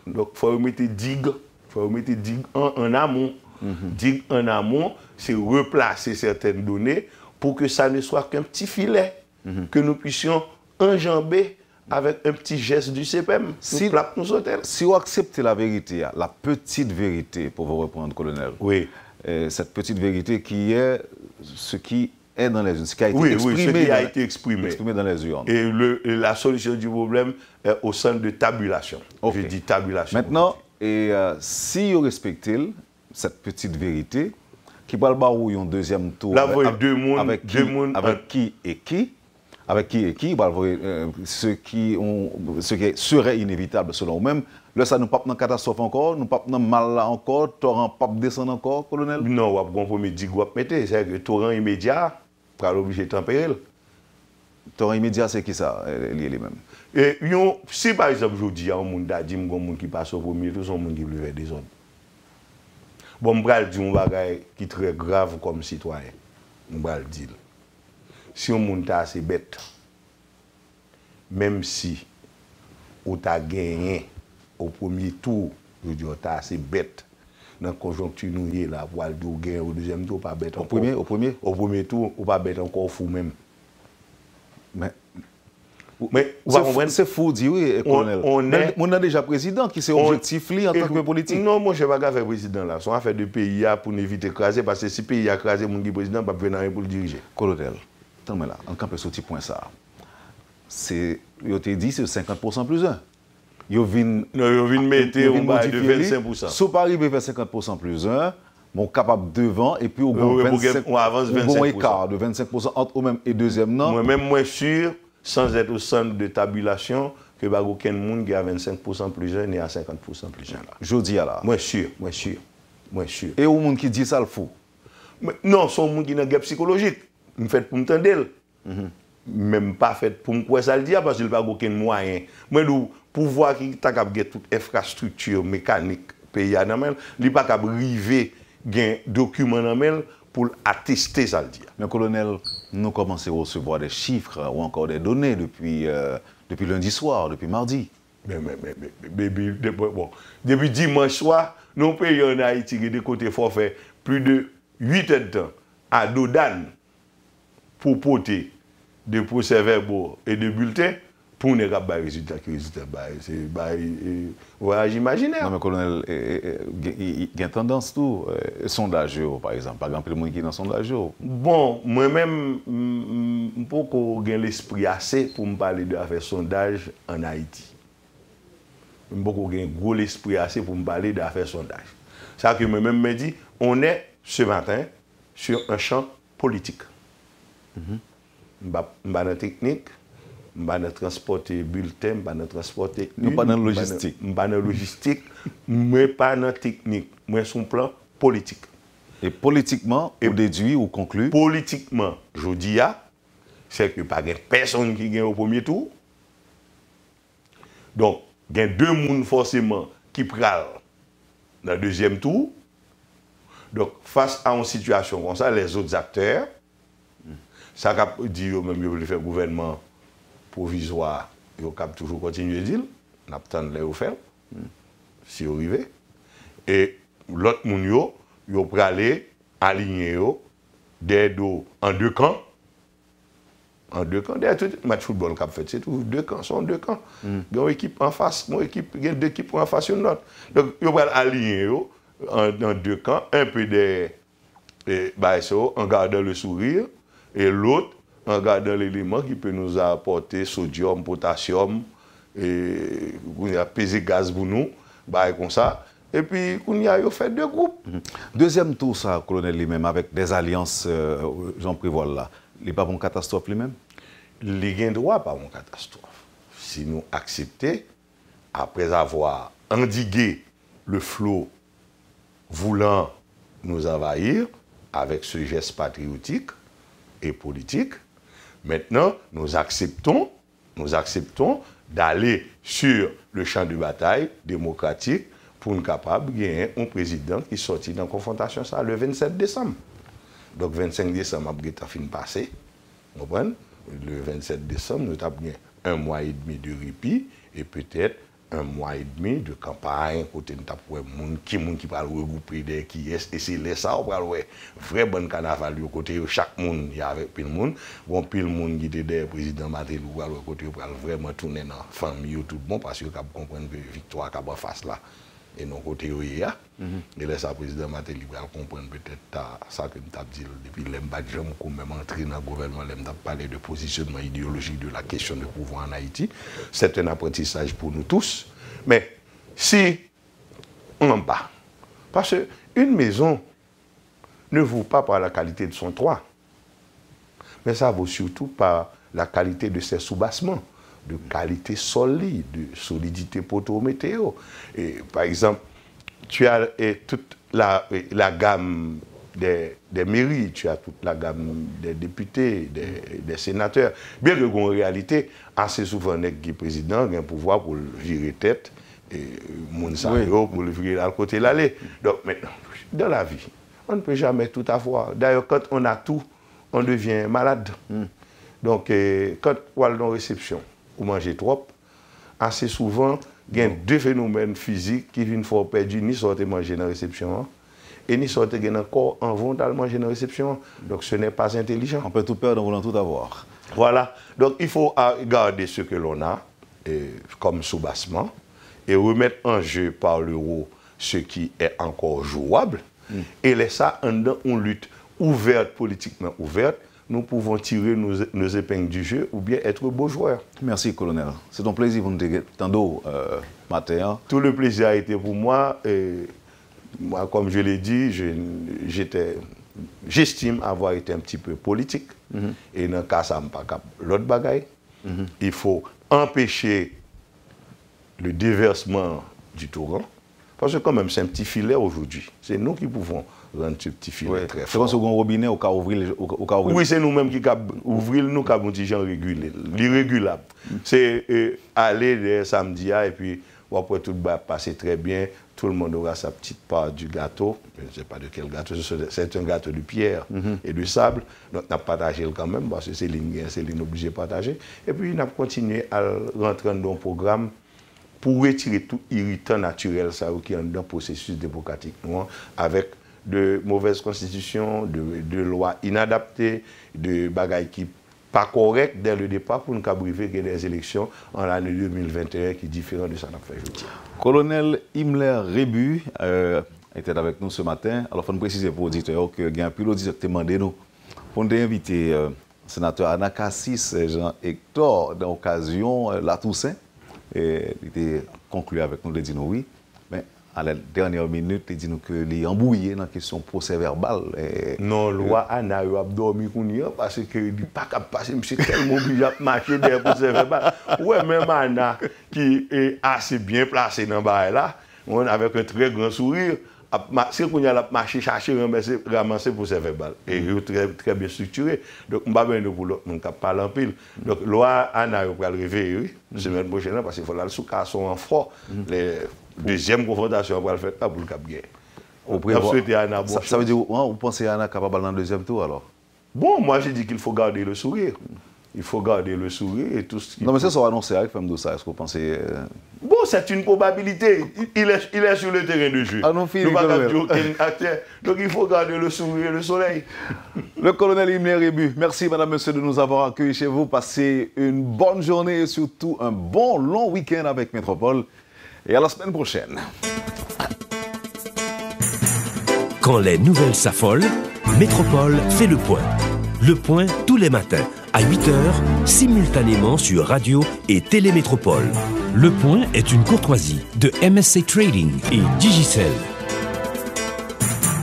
Donc, il faut mettre digues. Il faut mettre digues en amont. Digues en amont, c'est replacer certaines données pour que ça ne soit qu'un petit filet que nous puissions enjamber avec un petit geste du CPM. Si vous acceptez la vérité, la petite vérité, pour vous reprendre, colonel. Oui. Cette petite vérité qui est ce qui est dans les urnes, ce qui a été exprimé, dans les urnes. Et la solution du problème est au centre de tabulation. Okay. Je dis tabulation. Maintenant, si vous respectez cette petite vérité, qui va le barou un deuxième tour avec qui et qui, ce qui serait inévitable selon vous-même, Là, ça nous pas dans catastrophe encore, nous pas dans mal là encore, torrent pas descendre encore, colonel? Non, on va premier dig ou mettre, c'est que torrent immédiat, pour l'obligé de tempérer. Torrent immédiat, c'est qui ça, les mêmes? Et si par exemple, je dis à un monde qui passe au premier tour, son monde qui veut faire des ordres. Bon, je vais dire un bagage qui est très grave comme citoyen. Je vais dire. Si on monde est assez bête, même si on a gagné au premier tour, je dis on est assez bête. Dans la conjoncture, nous y est là, pour aller gagner au deuxième tour, pas bête encore. Au premier tour, on pas bête encore fou même. Mais c'est fou, dit oui, colonel. On a déjà président qui s'est objectif en tant que politique. Non, moi, je ne vais pas faire président là. C'est une affaire de pays pour éviter d'écraser, parce que si le pays a écrasé, mon président ne va pas venir pour le diriger. Colonel, attends-moi là, on peut sortir point ça. Yo te dit c'est 50% plus 1. Yo vin mettre un bail de 25%. Si vous pas arriver vers 50% plus 1, mon capable devant et puis on avance 25%. Écart de 25% entre eux même et deuxième non. Moi-même moi sûr sans être au centre de tabulation que pas aucun monde qui a 25% plus 1 ni à 50% plus 1 là. Jodi là. Moi sûr. Et au monde qui dit ça le fou. Non, son monde qui n'a gap psychologique. Me fait pour m'entendre. Même pas fait pour me quoi ça le dire parce qu'il pas aucun moyen. Moi pour voir qui t'a capable toute infrastructure mécanique pays à nan, il pas capable river gain document nan pour attester ça le dire. Mais colonel, nous commençons à recevoir des chiffres ou encore des données depuis lundi soir, depuis mardi. Depuis dimanche soir, nos pays en Haïti de côté forfait plus de 8 heures de temps à Dodan pour porter de procès-verbaux et de bulletins pour ne pas de résultats qui résultat. C'est un voyage imaginaire. Non, mais colonel, il y a une tendance tout, sondage, par exemple. Par exemple, le monde qui est dans le sondage. Bon, moi-même, je n'ai pas l'esprit assez pour me parler de l'affaire sondage en Haïti. Je n'ai pas un gros esprit assez pour me parler de l'affaire sondage. C'est que moi-même me dit, on est ce matin sur un champ politique. Je pas dans la technique, je pas dans le transport bulletin, je pas dans le transport technique. Nous pas dans la logistique. Je pas dans la logistique, mais pas dans la technique. Moi, sur un plan politique. Et politiquement, ou déduit ou conclut? Politiquement, je dis, c'est que pas personne qui gagne au premier tour. Donc, il y a deux personnes forcément qui prennent dans le deuxième tour. Donc, face à une situation comme ça, les autres acteurs, ça veut dire même qu'ils veulent faire gouvernement provisoire, ils vont toujours continuer à dire, on attend les faire, si vous arrivez. Et l'autre monde, ils vont aller aligner en deux camps. En deux camps, derrière tout match football qu'a fait, c'est tout deux camps, sont deux camps. Il y a une équipe en face, il y a deux équipes en face une autre. Donc, ils vont aligner en deux camps, un peu en gardant le sourire, et l'autre en gardant l'élément qui peut nous apporter sodium, potassium, et on a pesé gaz pour nous, comme ça. Et puis, on a fait deux groupes. Deuxième tour, ça, colonel, lui-même, avec des alliances, Jean Prévoil, là, il n'est pas une catastrophe lui-même? Il n'y a droit pas une catastrophe. Si nous acceptons, après avoir endigué le flot voulant nous envahir avec ce geste patriotique et politique, maintenant, nous acceptons d'aller sur le champ de bataille démocratique pour nous capables de gagner un président qui sortit dans la confrontation ça, le 27 décembre. Donc, 25 décembre, après la fin passé, vous comprenez? Le 27 décembre, nous avons gagné un mois et demi de répit et peut-être un mois et demi de campagne, côté nous avons qui va regrouper des qui est, et c'est là ça, on va voir vrai bon carnaval, côté chaque monde, il y avait pile monde, bon pile monde qui était derrière le président Matel, ou alors côté pour vraiment tourner dans la famille, tout bon, parce que vous comprenez que victoire est en face là. Et non côté où il y a. Et là, ça, le président Matel, il va comprendre peut-être ça que nous avons dit depuis l'embadjam, qu'on même entré dans le gouvernement, nous avons parlé de positionnement idéologique de la question du pouvoir en Haïti. C'est un apprentissage pour nous tous. Mais si on en bat, parce qu'une maison ne vaut pas par la qualité de son toit, mais ça vaut surtout par la qualité de ses soubassements. de qualité solide, de solidité poteau-météo. Et par exemple, tu as toute la gamme des mairies, tu as toute la gamme des députés, des sénateurs. Bien que en réalité, assez souvent, le président a un pouvoir pour le virer tête et Mounsayo pour le virer à côté de l'allée. Donc maintenant, dans la vie, on ne peut jamais tout avoir. D'ailleurs, quand on a tout, on devient malade. Donc, quand on a une réception, ou manger trop, assez souvent, il y a deux phénomènes physiques qui viennent faire perdre ni sortir manger dans la réception, et ni sortir encore en vont manger dans la réception. Donc, ce n'est pas intelligent. On peut tout perdre en voulant tout avoir. Voilà. Donc, il faut garder ce que l'on a comme soubassement et remettre en jeu par l'euro ce qui est encore jouable. Et laisser ça en lutte ouverte, politiquement ouverte, nous pouvons tirer nos épingles du jeu ou bien être beaux joueurs. Merci, colonel. C'est un plaisir pour nous tendre matin. Tout le plaisir a été pour moi. Moi, comme je l'ai dit, j'estime avoir été un petit peu politique. Et dans le cas, ça me pas l'autre bagaille. Il faut empêcher le déversement du torrent. Parce que quand même, c'est un petit filet aujourd'hui. C'est nous qui pouvons rendre ce petit filet très fort. C'est comme si on robinet au cas ouvrir. Oui, c'est nous-mêmes qui ouvrons nous qui avons un petit genre régulé, l'irrégulable. C'est aller samedi et puis après tout va passer très bien. Tout le monde aura sa petite part du gâteau. Je ne sais pas de quel gâteau, c'est un gâteau de pierre et de sable. Donc, on a partagé quand même, parce que c'est obligé de partager. Et puis, on a continué à rentrer dans un programme pour retirer tout irritant naturel ça, qui est dans le processus démocratique, avec de mauvaises constitutions, de lois inadaptées, de bagailles qui pas correctes dès le départ pour nous briver des élections en l'année 2021 qui est différent de ça qu'on a fait aujourd'hui. Colonel Himmler Rébu était avec nous ce matin. Alors, il faut nous préciser pour l'auditeurs qu'il y a un pilote qui a demandé nous pour nous inviter le sénateur Anna Cassis, Jean-Hector, dans l'occasion la Toussaint. Et il était conclu avec nous, il dit nous oui. Mais à la dernière minute, il dit nous que les embrouillés dans la question procès verbal. Non, loi Anna a dormi parce qu'il dit pas capable de passer, monsieur tellement obligé de marcher derrière le procès verbal. Ouais, même Anna qui est assez bien placée dans le bail là, avec un très grand sourire. C'est qu'on a marché, chercher, ramasser pour ces verbal. Et très, très bien structuré. Donc, on va bien pour l'autre, on ne parle en pile. Donc, loi Anna va le réveiller, la semaine prochaine, parce qu'il faut aller sous casson en froid. Les deuxième confrontation, on va le faire pour le cap guerre. Ça veut dire, vous pensez à Anna capable dans le deuxième tour alors? Bon, moi, j'ai dit qu'il faut garder le sourire. Il faut garder le sourire et tout ce qui... Non, mais c'est ça annoncé avec Femme Doussa, est-ce que vous pensez... Bon, c'est une probabilité. Il est sur le terrain de jeu. Donc il faut garder le sourire et le soleil. Le colonel Himmler Rébu, merci madame, monsieur de nous avoir accueillis chez vous. Passez une bonne journée et surtout un bon long week-end avec Métropole. Et à la semaine prochaine. Quand les nouvelles s'affolent, Métropole fait le point. Le point tous les matins à 8h, simultanément sur Radio et Télémétropole. Le point est une courtoisie de MSC Trading et Digicel.